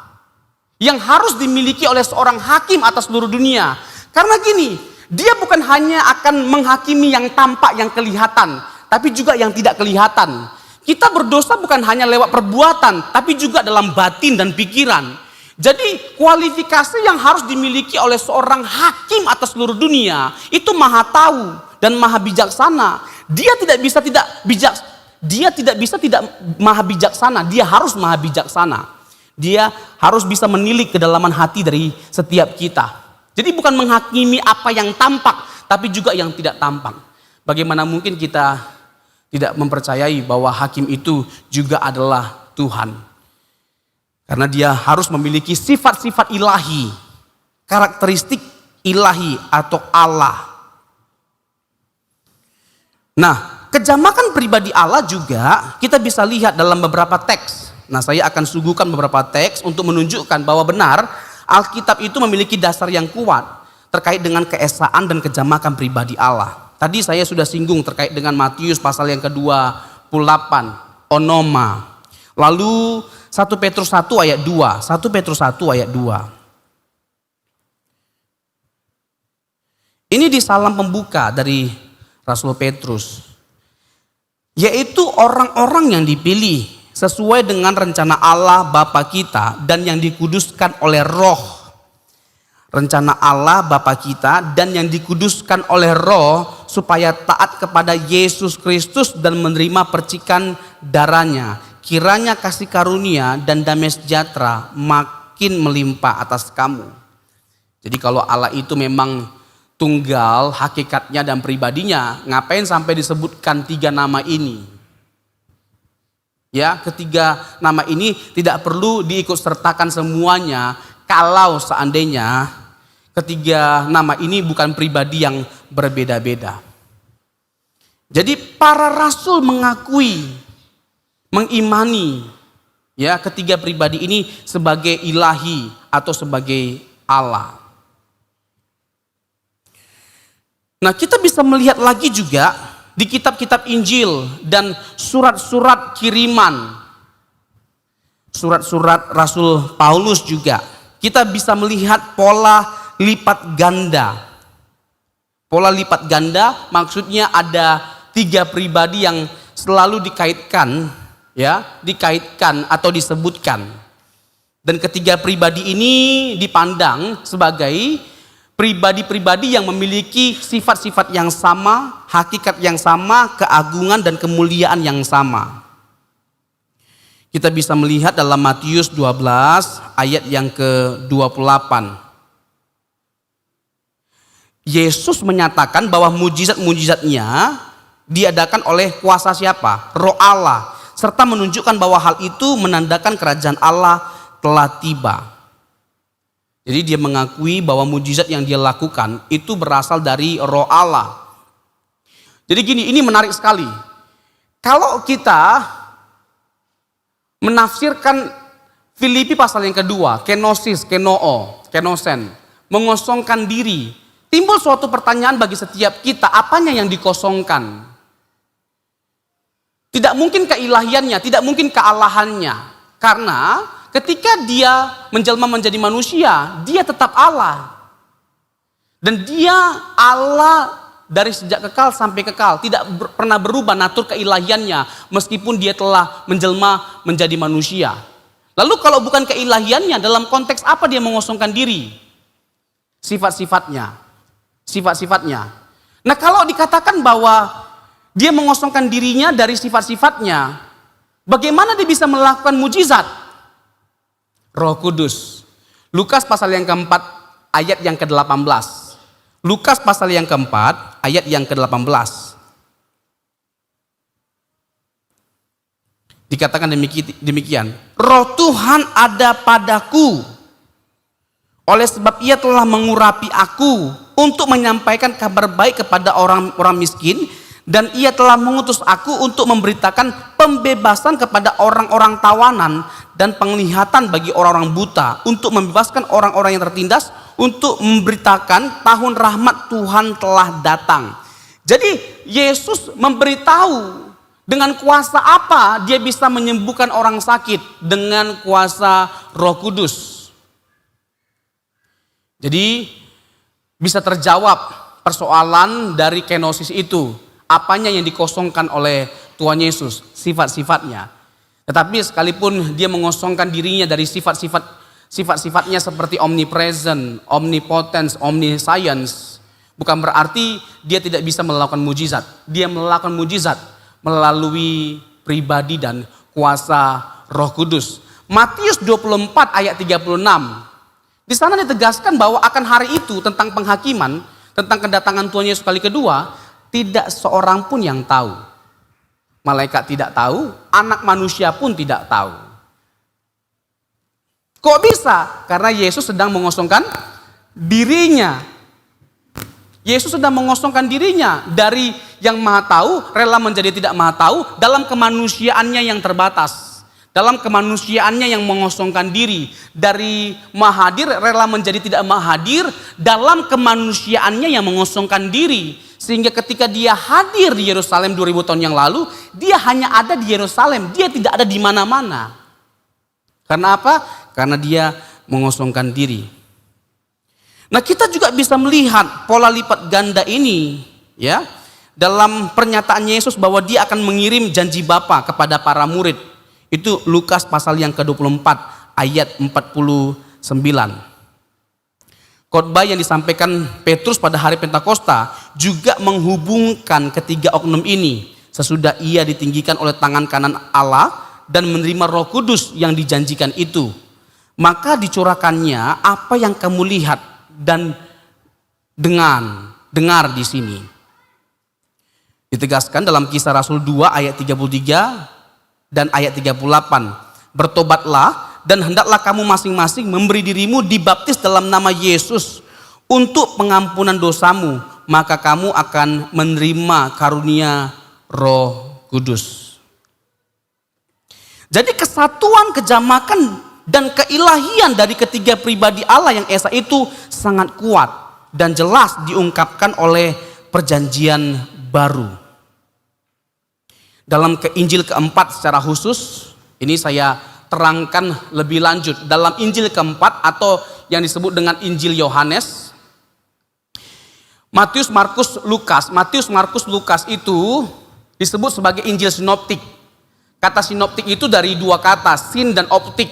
yang harus dimiliki oleh seorang hakim atas seluruh dunia? Karena gini, dia bukan hanya akan menghakimi yang tampak, yang kelihatan, tapi juga yang tidak kelihatan. Kita berdosa bukan hanya lewat perbuatan, tapi juga dalam batin dan pikiran. Jadi kualifikasi yang harus dimiliki oleh seorang hakim atas seluruh dunia itu maha tahu dan maha bijaksana. Dia tidak bisa tidak maha bijaksana, dia harus maha bijaksana. Dia harus bisa menilik kedalaman hati dari setiap kita. Jadi bukan menghakimi apa yang tampak, tapi juga yang tidak tampak. Bagaimana mungkin kita tidak mempercayai bahwa hakim itu juga adalah Tuhan. Karena dia harus memiliki sifat-sifat ilahi, karakteristik ilahi atau Allah. Nah, kejamakan pribadi Allah juga kita bisa lihat dalam beberapa teks. Nah, saya akan suguhkan beberapa teks untuk menunjukkan bahwa benar Alkitab itu memiliki dasar yang kuat terkait dengan keesaan dan kejamakan pribadi Allah. Tadi saya sudah singgung terkait dengan Matius pasal yang ke-28, onoma. Lalu 1 Petrus 1 ayat 2, 1 Petrus 1 ayat 2. Ini di salam pembuka dari Rasul Petrus. Yaitu orang-orang yang dipilih sesuai dengan rencana Allah Bapa kita dan yang dikuduskan oleh Roh. Rencana Allah Bapa kita dan yang dikuduskan oleh Roh supaya taat kepada Yesus Kristus dan menerima percikan darahnya. Kiranya kasih karunia dan damai sejahtera makin melimpah atas kamu. Jadi kalau Allah itu memang tunggal hakikatnya dan pribadinya, ngapain sampai disebutkan 3 nama ini? Ya, ketiga nama ini tidak perlu diikut sertakan semuanya kalau seandainya ketiga nama ini bukan pribadi yang berbeda-beda. Jadi para rasul mengimani ya ketiga pribadi ini sebagai ilahi atau sebagai Allah. Nah, kita bisa melihat lagi juga di kitab-kitab Injil dan surat-surat kiriman, surat-surat Rasul Paulus juga. Kita bisa melihat pola lipat ganda. Pola lipat ganda maksudnya ada 3 pribadi yang selalu dikaitkan atau disebutkan. Dan ketiga pribadi ini dipandang sebagai pribadi-pribadi yang memiliki sifat-sifat yang sama, hakikat yang sama, keagungan dan kemuliaan yang sama. Kita bisa melihat dalam Matius 12 ayat yang ke-28. Yesus menyatakan bahwa mujizat-mujizatnya diadakan oleh kuasa siapa? Roh Allah. Serta menunjukkan bahwa hal itu menandakan kerajaan Allah telah tiba. Jadi dia mengakui bahwa mujizat yang dia lakukan itu berasal dari Roh Allah. Jadi gini, ini menarik sekali. Kalau kita menafsirkan Filipi pasal yang kedua, kenosis, kenosen, mengosongkan diri. Timbul suatu pertanyaan bagi setiap kita, apanya yang dikosongkan? Tidak mungkin keilahiannya, tidak mungkin kealahannya. Karena ketika dia menjelma menjadi manusia, dia tetap Allah. Dan dia Allah dari sejak kekal sampai kekal. Tidak pernah berubah natur keilahiannya meskipun dia telah menjelma menjadi manusia. Lalu kalau bukan keilahiannya, dalam konteks apa dia mengosongkan diri? Sifat-sifatnya. Nah, kalau dikatakan bahwa dia mengosongkan dirinya dari sifat-sifatnya, bagaimana dia bisa melakukan mujizat? Roh Kudus. Lukas pasal yang keempat ayat yang ke-18. Lukas pasal yang keempat ayat yang ke-18. Dikatakan demikian. Roh Tuhan ada padaku. Oleh sebab ia telah mengurapi aku untuk menyampaikan kabar baik kepada orang-orang miskin. Dan ia telah mengutus aku untuk memberitakan pembebasan kepada orang-orang tawanan dan penglihatan bagi orang-orang buta, untuk membebaskan orang-orang yang tertindas, untuk memberitakan tahun rahmat Tuhan telah datang. Jadi Yesus memberitahu dengan kuasa apa dia bisa menyembuhkan orang sakit, dengan kuasa Roh Kudus. Jadi bisa terjawab persoalan dari kenosis itu. Apanya yang dikosongkan oleh Tuhan Yesus? Sifat-sifatnya. Tetapi sekalipun dia mengosongkan dirinya dari sifat-sifatnya seperti omnipresent, omnipotence, omniscience, bukan berarti dia tidak bisa melakukan mujizat. Dia melakukan mujizat melalui pribadi dan kuasa Roh Kudus. Matius 24 ayat 36. Di sana ditegaskan bahwa akan hari itu tentang penghakiman, tentang kedatangan Tuhan Yesus kali kedua, tidak seorang pun yang tahu. Malaikat tidak tahu, anak manusia pun tidak tahu. Kok bisa? Karena Yesus sedang mengosongkan dirinya. Yesus sedang mengosongkan dirinya dari yang maha tahu, rela menjadi tidak maha tahu dalam kemanusiaannya yang terbatas. Dalam kemanusiaannya yang mengosongkan diri. Dari maha hadir, rela menjadi tidak maha hadir dalam kemanusiaannya yang mengosongkan diri. Sehingga ketika dia hadir di Yerusalem 2000 tahun yang lalu, dia hanya ada di Yerusalem, dia tidak ada di mana-mana. Karena apa? Karena dia mengosongkan diri. Nah, kita juga bisa melihat pola lipat ganda ini ya dalam pernyataan Yesus bahwa dia akan mengirim janji Bapa kepada para murid. Itu Lukas pasal yang ke-24 ayat 49. Khotbah yang disampaikan Petrus pada hari Pentakosta juga menghubungkan ketiga oknum ini sesudah ia ditinggikan oleh tangan kanan Allah dan menerima Roh Kudus yang dijanjikan itu. Maka dicurahkannya apa yang kamu lihat dan dengar di sini. Ditegaskan dalam Kisah Rasul 2 ayat 33 dan ayat 38. Bertobatlah dan hendaklah kamu masing-masing memberi dirimu dibaptis dalam nama Yesus untuk pengampunan dosamu, maka kamu akan menerima karunia Roh Kudus. Jadi kesatuan, kejamakan dan keilahian dari ketiga pribadi Allah yang esa itu sangat kuat dan jelas diungkapkan oleh perjanjian baru. Dalam Injil keempat secara khusus, ini saya terangkan lebih lanjut. Dalam Injil keempat atau yang disebut dengan Injil Yohanes, Matius, Markus, Lukas. Matius, Markus, Lukas itu disebut sebagai Injil sinoptik. Kata sinoptik itu dari dua kata, sin dan optik.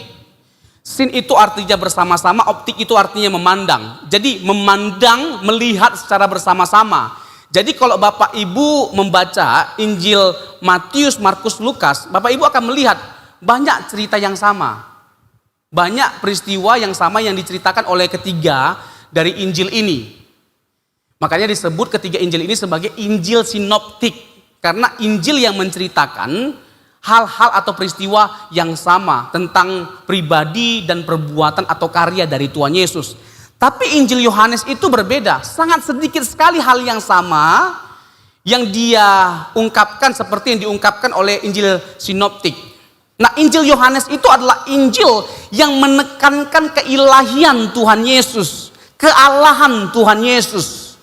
Sin itu artinya bersama-sama, optik itu artinya memandang. Jadi memandang, melihat secara bersama-sama. Jadi kalau Bapak Ibu membaca Injil Matius, Markus, Lukas, Bapak Ibu akan melihat banyak cerita yang sama. Banyak peristiwa yang sama yang diceritakan oleh ketiga dari Injil ini. Makanya disebut ketiga Injil ini sebagai Injil sinoptik. Karena Injil yang menceritakan hal-hal atau peristiwa yang sama tentang pribadi dan perbuatan atau karya dari Tuhan Yesus. Tapi Injil Yohanes itu berbeda, sangat sedikit sekali hal yang sama yang dia ungkapkan seperti yang diungkapkan oleh Injil sinoptik. Nah, Injil Yohanes itu adalah Injil yang menekankan keilahian Tuhan Yesus, kealahan Tuhan Yesus.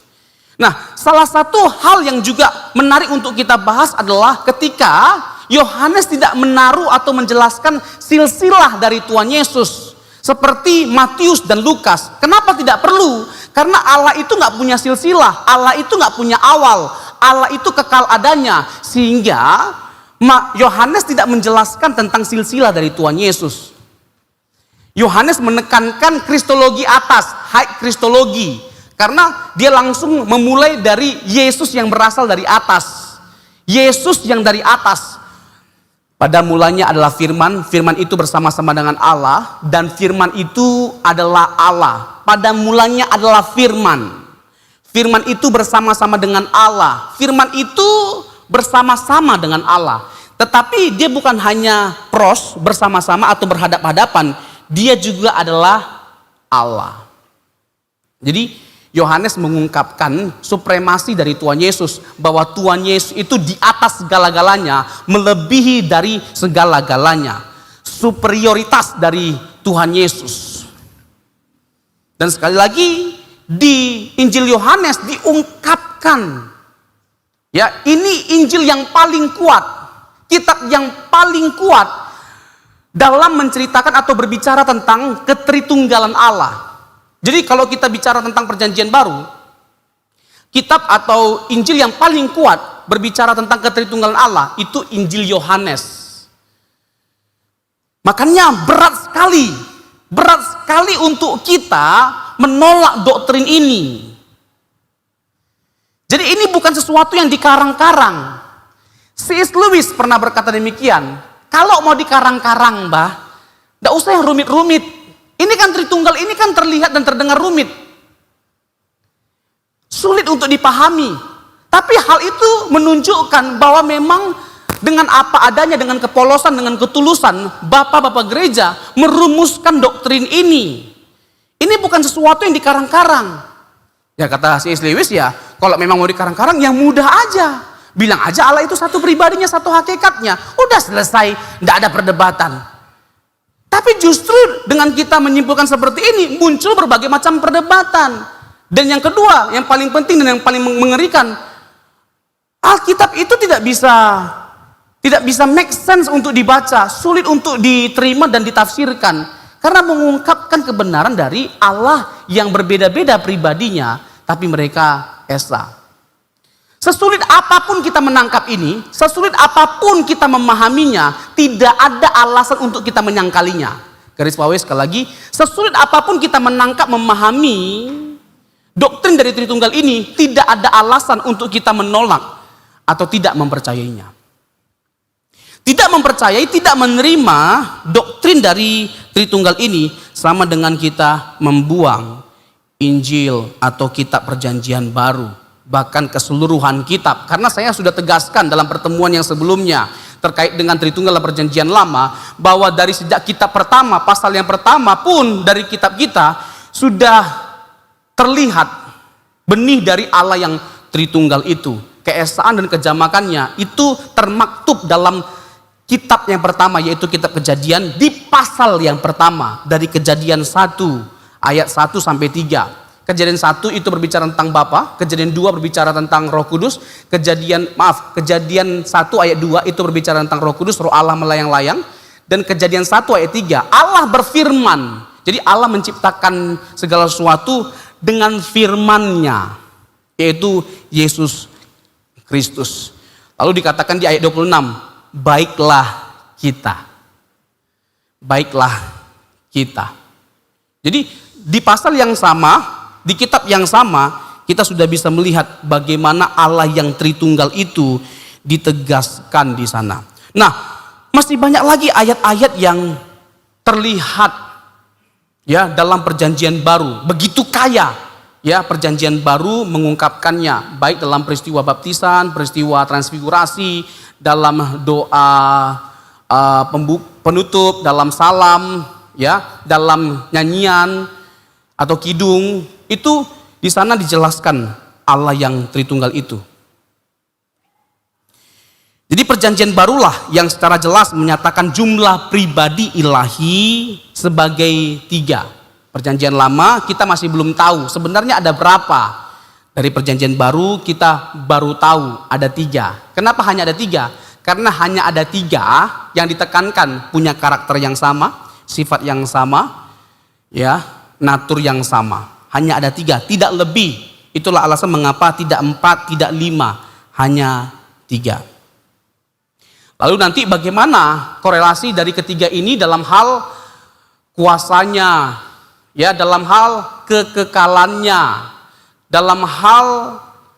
Nah, salah satu hal yang juga menarik untuk kita bahas adalah ketika Yohanes tidak menaruh atau menjelaskan silsilah dari Tuhan Yesus seperti Matius dan Lukas. Kenapa tidak perlu? Karena Allah itu nggak punya silsilah, Allah itu nggak punya awal, Allah itu kekal adanya, sehingga Yohanes tidak menjelaskan tentang silsilah dari Tuhan Yesus. Yohanes menekankan kristologi atas, high kristologi, karena dia langsung memulai dari Yesus yang berasal dari atas, Yesus yang dari atas. Pada mulanya adalah firman, firman itu bersama-sama dengan Allah, dan firman itu adalah Allah. Pada mulanya adalah firman. Firman itu bersama-sama dengan Allah. Firman itu bersama-sama dengan Allah. Tetapi dia bukan hanya pros bersama-sama atau berhadap-hadapan, dia juga adalah Allah. Jadi Yohanes mengungkapkan supremasi dari Tuhan Yesus, bahwa Tuhan Yesus itu di atas segala-galanya, melebihi dari segala-galanya, superioritas dari Tuhan Yesus. Dan sekali lagi di Injil Yohanes diungkapkan, ya, ini Injil yang paling kuat, kitab yang paling kuat dalam menceritakan atau berbicara tentang ketritunggalan Allah. Jadi kalau kita bicara tentang perjanjian baru, kitab atau Injil yang paling kuat berbicara tentang ketritunggalan Allah itu Injil Yohanes. Makanya berat sekali untuk kita menolak doktrin ini. Jadi ini bukan sesuatu yang dikarang-karang. C.S. Lewis pernah berkata demikian, kalau mau dikarang-karang, Mbah, tidak usah yang rumit-rumit. Ini kan Tritunggal, ini kan terlihat dan terdengar rumit. Sulit untuk dipahami. Tapi hal itu menunjukkan bahwa memang Dengan apa adanya, dengan kepolosan, dengan ketulusan, bapak-bapak gereja merumuskan doktrin ini. Ini bukan sesuatu yang dikarang-karang. Ya kata C.S. Lewis ya, kalau memang mau dikarang-karang yang mudah aja. Bilang aja Allah itu satu pribadinya, satu hakikatnya. Udah selesai, tidak ada perdebatan. Tapi justru dengan kita menyimpulkan seperti ini, muncul berbagai macam perdebatan. Dan yang kedua, yang paling penting dan yang paling mengerikan, Alkitab itu tidak bisa make sense untuk dibaca, sulit untuk diterima dan ditafsirkan. Karena mengungkapkan kebenaran dari Allah yang berbeda-beda pribadinya, tapi mereka esa. Sesulit apapun kita menangkap ini, sesulit apapun kita memahaminya, tidak ada alasan untuk kita menyangkalinya. Garis bawahi sekali lagi, sesulit apapun kita menangkap, memahami doktrin dari Tritunggal ini, tidak ada alasan untuk kita menolak atau tidak mempercayainya. Tidak mempercayai, tidak menerima doktrin dari Tritunggal ini sama dengan kita membuang Injil atau kitab perjanjian baru, bahkan keseluruhan kitab. Karena saya sudah tegaskan dalam pertemuan yang sebelumnya terkait dengan Tritunggal dan perjanjian lama, bahwa dari sejak kitab pertama, pasal yang pertama pun dari kitab kita sudah terlihat benih dari Allah yang Tritunggal itu. Keesaan dan kejamakannya itu termaktub dalam kitab yang pertama, yaitu kitab Kejadian, di pasal yang pertama dari Kejadian 1 ayat 1 sampai 3. Kejadian 1 itu berbicara tentang Bapa, Kejadian 2 berbicara tentang Roh Kudus, Kejadian 1 ayat 2 itu berbicara tentang Roh Kudus, Roh Allah melayang-layang, dan Kejadian 1 ayat 3 Allah berfirman. Jadi Allah menciptakan segala sesuatu dengan firman-Nya, yaitu Yesus Kristus. Lalu dikatakan di ayat 26, baiklah kita. Baiklah kita. Jadi di pasal yang sama, di kitab yang sama, kita sudah bisa melihat bagaimana Allah yang Tritunggal itu ditegaskan di sana. Nah, masih banyak lagi ayat-ayat yang terlihat ya dalam perjanjian baru, begitu kaya. Ya, perjanjian baru mengungkapkannya baik dalam peristiwa baptisan, peristiwa transfigurasi, dalam doa penutup, dalam salam, ya, dalam nyanyian atau kidung. Itu di sana dijelaskan Allah yang Tritunggal itu. Jadi perjanjian barulah yang secara jelas menyatakan jumlah pribadi ilahi sebagai 3. Perjanjian lama kita masih belum tahu sebenarnya ada berapa. Dari perjanjian baru kita baru tahu ada 3. Kenapa hanya ada 3? Karena hanya ada 3 yang ditekankan punya karakter yang sama, sifat yang sama, ya, natur yang sama. Hanya ada 3, tidak lebih. Itulah alasan mengapa tidak 4, tidak 5, hanya 3. Lalu nanti bagaimana korelasi dari ketiga ini dalam hal kuasanya, ya, dalam hal kekekalannya, dalam hal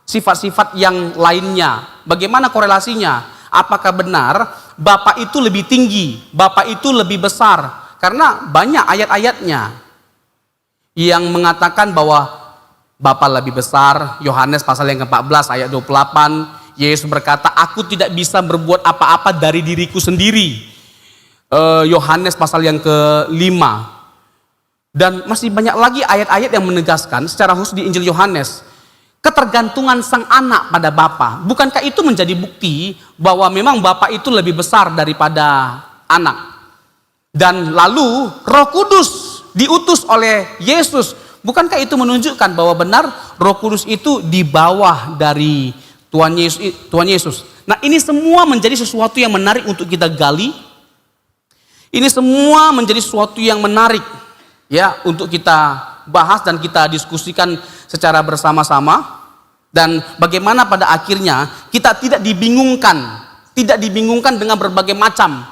sifat-sifat yang lainnya. Bagaimana korelasinya? Apakah benar Bapa itu lebih tinggi, Bapa itu lebih besar? Karena banyak ayat-ayatnya yang mengatakan bahwa Bapa lebih besar. Yohanes pasal yang ke-14 ayat 28, Yesus berkata, aku tidak bisa berbuat apa-apa dari diriku sendiri. Yohanes pasal yang ke-5. Dan masih banyak lagi ayat-ayat yang menegaskan secara khusus di Injil Yohanes ketergantungan sang anak pada Bapa. Bukankah itu menjadi bukti bahwa memang Bapa itu lebih besar daripada anak? Dan lalu Roh Kudus diutus oleh Yesus. Bukankah itu menunjukkan bahwa benar Roh Kudus itu di bawah dari Tuhan Yesus? Nah, ini semua menjadi sesuatu yang menarik untuk kita gali. Ini semua menjadi sesuatu yang menarik ya untuk kita bahas dan kita diskusikan secara bersama-sama. Dan bagaimana pada akhirnya kita tidak dibingungkan dengan berbagai macam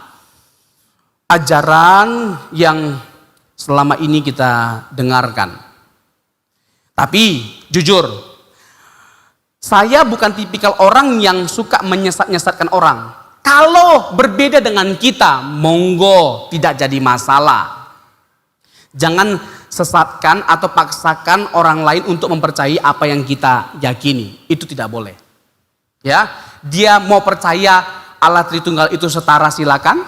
ajaran yang selama ini kita dengarkan. Tapi jujur, saya bukan tipikal orang yang suka menyesat-nyesatkan orang. Kalau berbeda dengan kita, monggo, tidak jadi masalah. Jangan sesatkan atau paksakan orang lain untuk mempercayai apa yang kita yakini. Itu tidak boleh. Ya, dia mau percaya Allah Tritunggal itu setara silakan,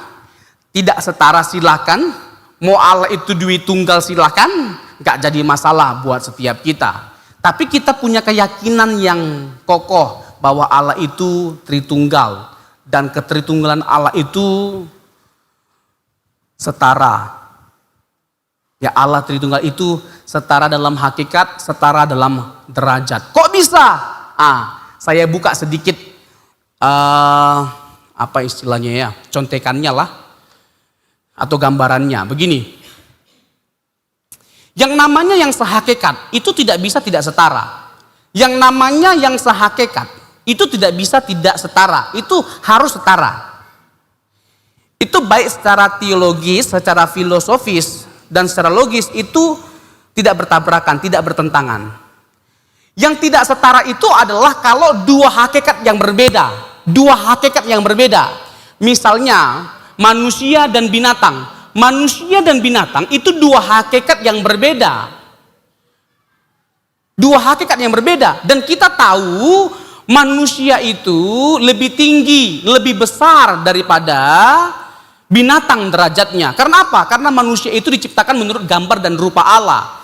tidak setara silakan, mau Allah itu dui tunggal silakan, nggak jadi masalah buat setiap kita. Tapi kita punya keyakinan yang kokoh bahwa Allah itu Tritunggal dan ketritunggalan Allah itu setara. Ya, Allah Tritunggal itu setara dalam hakikat, setara dalam derajat. Kok bisa? Saya buka sedikit apa istilahnya ya, contekannya lah atau gambarannya. Begini, yang namanya yang sehakikat itu tidak bisa tidak setara. Yang namanya yang sehakikat itu tidak bisa tidak setara, itu harus setara. Itu baik secara teologis, secara filosofis, dan secara logis itu tidak bertabrakan, tidak bertentangan. Yang tidak setara itu adalah kalau dua hakikat yang berbeda. Dua hakikat yang berbeda. Misalnya manusia dan binatang. Manusia dan binatang itu dua hakikat yang berbeda. Dua hakikat yang berbeda. Dan kita tahu manusia itu lebih tinggi, lebih besar daripada binatang derajatnya. Karena apa? Karena manusia itu diciptakan menurut gambar dan rupa Allah.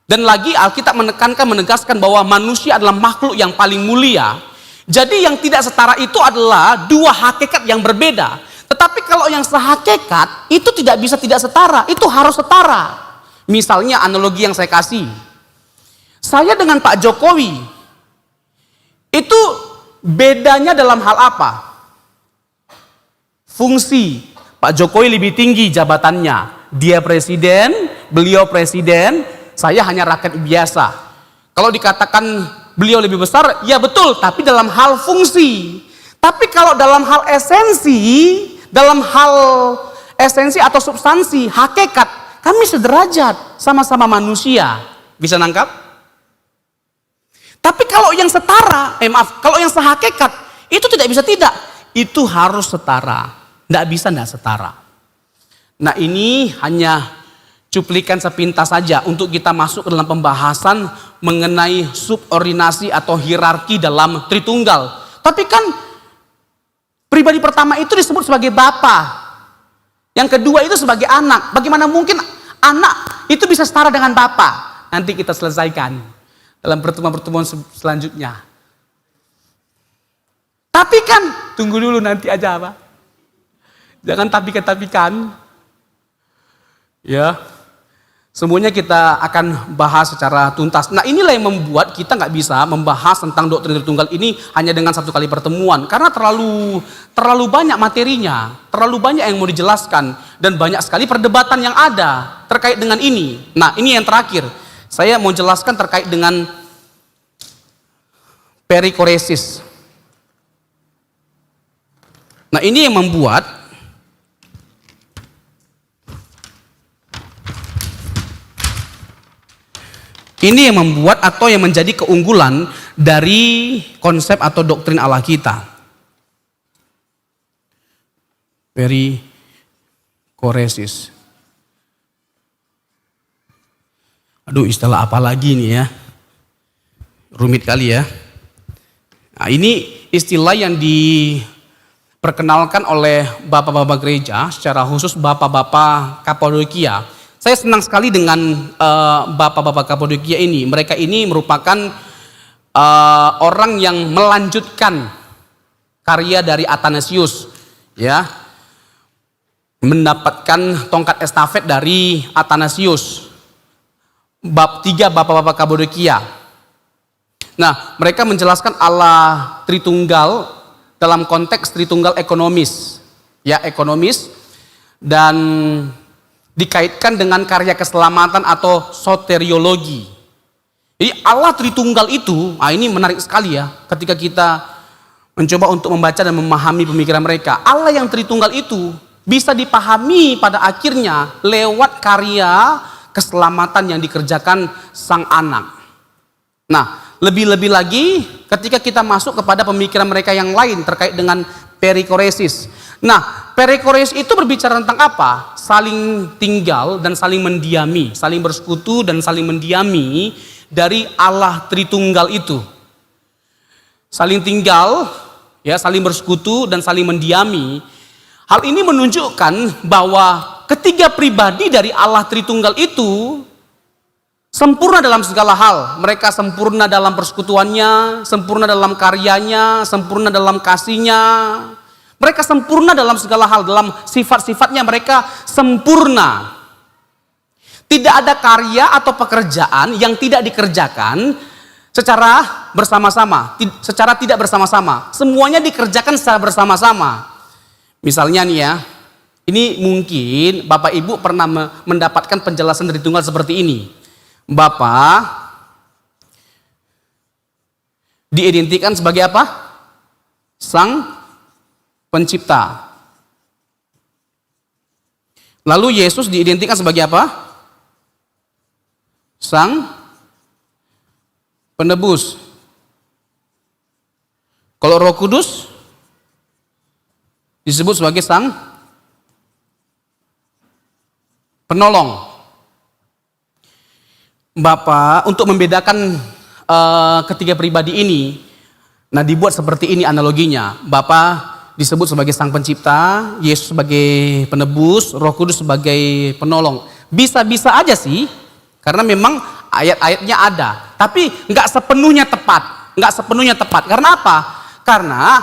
Dan lagi Alkitab menegaskan bahwa manusia adalah makhluk yang paling mulia. Jadi yang tidak setara itu adalah dua hakikat yang berbeda. Tetapi kalau yang sehakikat itu tidak bisa tidak setara, itu harus setara. Misalnya analogi yang saya kasih. Saya dengan Pak Jokowi itu bedanya dalam hal apa? Fungsi. Pak Jokowi lebih tinggi jabatannya. Dia presiden, beliau presiden, saya hanya rakyat biasa. Kalau dikatakan beliau lebih besar, ya betul, tapi dalam hal fungsi. Tapi kalau dalam hal esensi atau substansi, hakikat, kami sederajat, sama-sama manusia. Bisa nangkap? Tapi kalau yang setara, kalau yang sehakikat, itu tidak bisa tidak. Itu harus setara. Tidak bisa tidak setara. Nah, ini hanya cuplikan sepintas saja untuk kita masuk ke dalam pembahasan mengenai subordinasi atau hierarki dalam Tritunggal. Tapi kan pribadi pertama itu disebut sebagai Bapa. Yang kedua itu sebagai anak. Bagaimana mungkin anak itu bisa setara dengan Bapa? Nanti kita selesaikan dalam pertemuan-pertemuan selanjutnya. Tapi kan tunggu dulu nanti aja, Pak. Jangan tapikan. Ya. Semuanya kita akan bahas secara tuntas. Nah, inilah yang membuat kita nggak bisa membahas tentang doktrin Tritunggal ini hanya dengan satu kali pertemuan. Karena terlalu banyak materinya, terlalu banyak yang mau dijelaskan. Dan banyak sekali perdebatan yang ada terkait dengan ini. Nah, ini yang terakhir. Saya mau jelaskan terkait dengan perikoresis. Nah, ini yang membuat atau yang menjadi keunggulan dari konsep atau doktrin Allah kita. Perikoresis. Aduh, istilah apa lagi nih ya? Rumit kali ya. Nah, ini istilah yang diperkenalkan oleh bapak-bapak gereja, secara khusus bapak-bapak Kapadokia. Saya senang sekali dengan bapak-bapak Kapadokia ini. Mereka ini merupakan orang yang melanjutkan karya dari Athanasius, ya, mendapatkan tongkat estafet dari Athanasius. Bab 3 bapak-bapak Kapadokia. Nah, mereka menjelaskan Allah Tritunggal dalam konteks Tritunggal ekonomis, ya, ekonomis, dan dikaitkan dengan karya keselamatan atau soteriologi. Jadi Allah Tritunggal itu, ini menarik sekali ya, ketika kita mencoba untuk membaca dan memahami pemikiran mereka. Allah yang Tritunggal itu bisa dipahami pada akhirnya lewat karya keselamatan yang dikerjakan Sang Anak. Nah, lebih-lebih lagi ketika kita masuk kepada pemikiran mereka yang lain terkait dengan perikoresis. Nah, perikoresis itu berbicara tentang apa? Saling tinggal dan saling mendiami, saling bersekutu dan saling mendiami dari Allah Tritunggal itu. Saling tinggal ya, saling bersekutu dan saling mendiami. Hal ini menunjukkan bahwa ketiga pribadi dari Allah Tritunggal itu sempurna dalam segala hal. Mereka sempurna dalam persekutuannya, sempurna dalam karyanya, sempurna dalam kasihnya. Mereka sempurna dalam segala hal, dalam sifat-sifatnya mereka sempurna. Tidak ada karya atau pekerjaan yang tidak dikerjakan secara bersama-sama, secara tidak bersama-sama. Semuanya dikerjakan secara bersama-sama. Misalnya nih ya, ini mungkin Bapak Ibu pernah mendapatkan penjelasan dari Tunggal seperti ini. Bapa diidentikan sebagai apa? Sang Pencipta. Lalu Yesus diidentikan sebagai apa? Sang Penebus. Kalau Roh Kudus disebut sebagai Sang Penolong. Bapa untuk membedakan ketiga pribadi ini, nah dibuat seperti ini analoginya. Bapa disebut sebagai Sang Pencipta, Yesus sebagai Penebus, Roh Kudus sebagai Penolong. Bisa-bisa aja sih, karena memang ayat-ayatnya ada, tapi nggak sepenuhnya tepat. Karena apa? Karena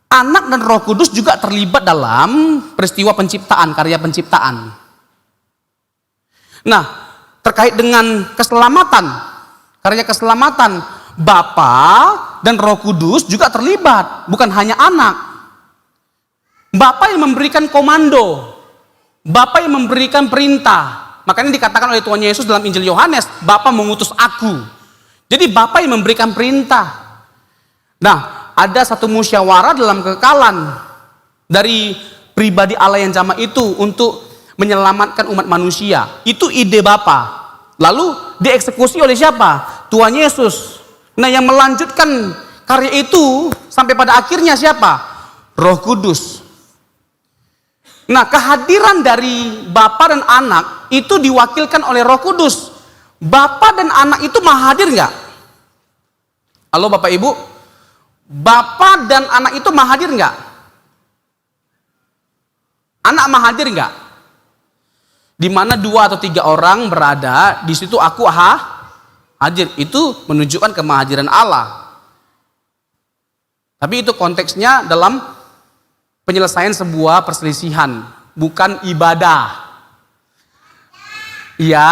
Anak dan Roh Kudus juga terlibat dalam peristiwa penciptaan, karya penciptaan. Nah, terkait dengan keselamatan, karya keselamatan, Bapa dan Roh Kudus juga terlibat, bukan hanya anak. Bapa yang memberikan komando, Bapa yang memberikan perintah. Makanya dikatakan oleh Tuhan Yesus dalam Injil Yohanes, Bapa mengutus aku. Jadi Bapa yang memberikan perintah. Nah, ada satu musyawarah dalam kekekalan dari pribadi Allah yang jamak itu untuk menyelamatkan umat manusia. Itu ide Bapa. Lalu dieksekusi oleh siapa? Tuhan Yesus. Nah, yang melanjutkan karya itu sampai pada akhirnya siapa? Roh Kudus. Nah, kehadiran dari Bapa dan Anak itu diwakilkan oleh Roh Kudus. Bapa dan Anak itu maha hadir nggak? Halo Bapak Ibu, Bapa dan Anak itu maha hadir nggak? Anak maha hadir nggak? Di mana 2 atau 3 orang berada, di situ aku hadir. Itu menunjukkan kemahadiran Allah. Tapi itu konteksnya dalam penyelesaian sebuah perselisihan, bukan ibadah. Iya.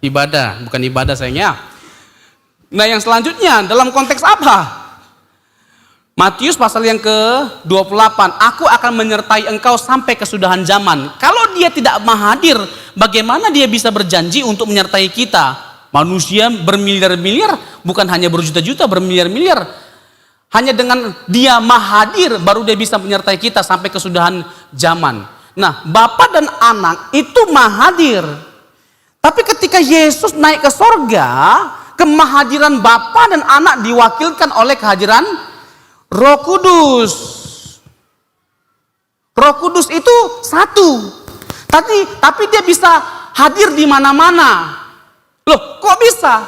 Ibadah, bukan ibadah sayangnya. Nah, yang selanjutnya dalam konteks apa? Matius pasal yang ke-28, aku akan menyertai engkau sampai kesudahan zaman. Kalau dia tidak maha hadir, bagaimana dia bisa berjanji untuk menyertai kita? Manusia bermiliar-miliar, bukan hanya berjuta-juta, bermiliar-miliar. Hanya dengan dia maha hadir, baru dia bisa menyertai kita sampai kesudahan zaman. Nah, Bapa dan Anak itu maha hadir. Tapi ketika Yesus naik ke sorga, kemahadiran Bapa dan Anak diwakilkan oleh kehadiran Roh Kudus. Roh Kudus itu satu. Tapi dia bisa hadir di mana-mana. Loh, kok bisa?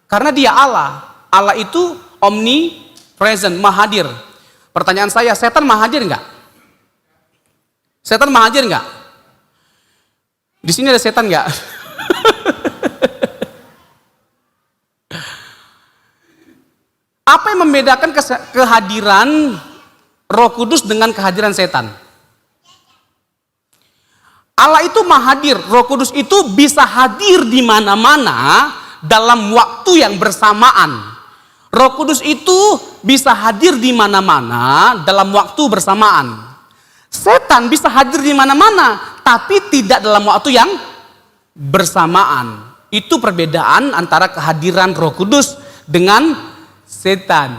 Karena dia Allah. Allah itu omnipresent, maha hadir. Pertanyaan saya, setan maha hadir enggak? Setan maha hadir enggak? Di sini ada setan enggak? Apa yang membedakan kehadiran Roh Kudus dengan kehadiran setan? Allah itu maha hadir, Roh Kudus itu bisa hadir di mana-mana dalam waktu yang bersamaan. Roh Kudus itu bisa hadir di mana-mana dalam waktu bersamaan. Setan bisa hadir di mana-mana, tapi tidak dalam waktu yang bersamaan. Itu perbedaan antara kehadiran Roh Kudus dengan setan.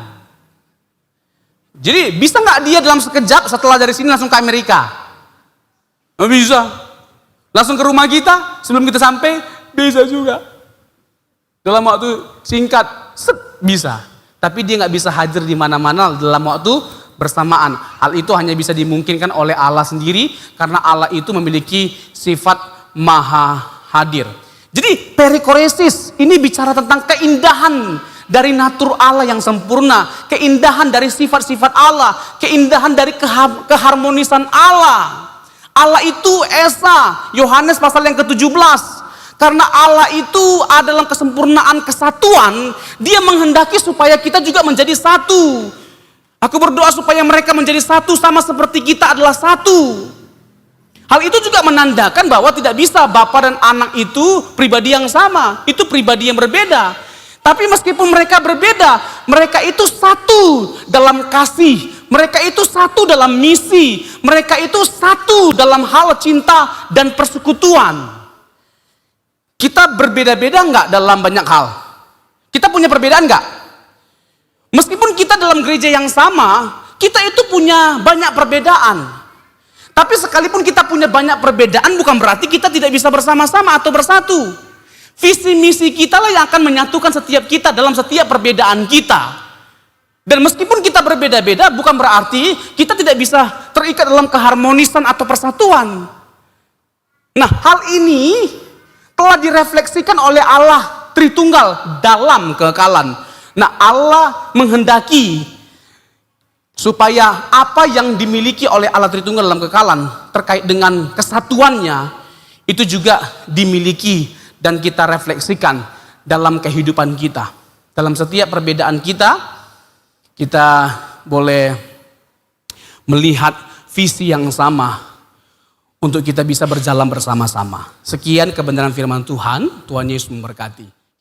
Jadi bisa nggak dia dalam sekejap setelah dari sini langsung ke Amerika? Nggak bisa. Langsung ke rumah kita sebelum kita sampai? Bisa juga. Dalam waktu singkat, bisa. Tapi dia nggak bisa hadir di mana-mana dalam waktu bersamaan. Hal itu hanya bisa dimungkinkan oleh Allah sendiri karena Allah itu memiliki sifat maha hadir. Jadi perikoresis ini bicara tentang keindahan dari natur Allah yang sempurna, keindahan dari sifat-sifat Allah, keindahan dari keharmonisan Allah. Allah itu Esa, Yohanes pasal yang ke-17. Karena Allah itu adalah kesempurnaan kesatuan, Dia menghendaki supaya kita juga menjadi satu. Aku berdoa supaya mereka menjadi satu sama seperti kita adalah satu. Hal itu juga menandakan bahwa tidak bisa Bapa dan Anak itu pribadi yang sama, itu pribadi yang berbeda. Tapi meskipun mereka berbeda, mereka itu satu dalam kasih, mereka itu satu dalam misi, mereka itu satu dalam hal cinta dan persekutuan. Kita berbeda-beda enggak dalam banyak hal? Kita punya perbedaan enggak? Meskipun kita dalam gereja yang sama, kita itu punya banyak perbedaan. Tapi sekalipun kita punya banyak perbedaan, bukan berarti kita tidak bisa bersama-sama atau bersatu. Visi misi kita lah yang akan menyatukan setiap kita dalam setiap perbedaan kita. Dan meskipun kita berbeda-beda, bukan berarti kita tidak bisa terikat dalam keharmonisan atau persatuan. Nah, hal ini telah direfleksikan oleh Allah Tritunggal dalam kekekalan. Nah, Allah menghendaki supaya apa yang dimiliki oleh Allah Tritunggal dalam kekekalan terkait dengan kesatuannya itu juga dimiliki dan kita refleksikan dalam kehidupan kita. Dalam setiap perbedaan kita boleh melihat visi yang sama untuk kita bisa berjalan bersama-sama. Sekian kebenaran firman Tuhan. Tuhan Yesus memberkati.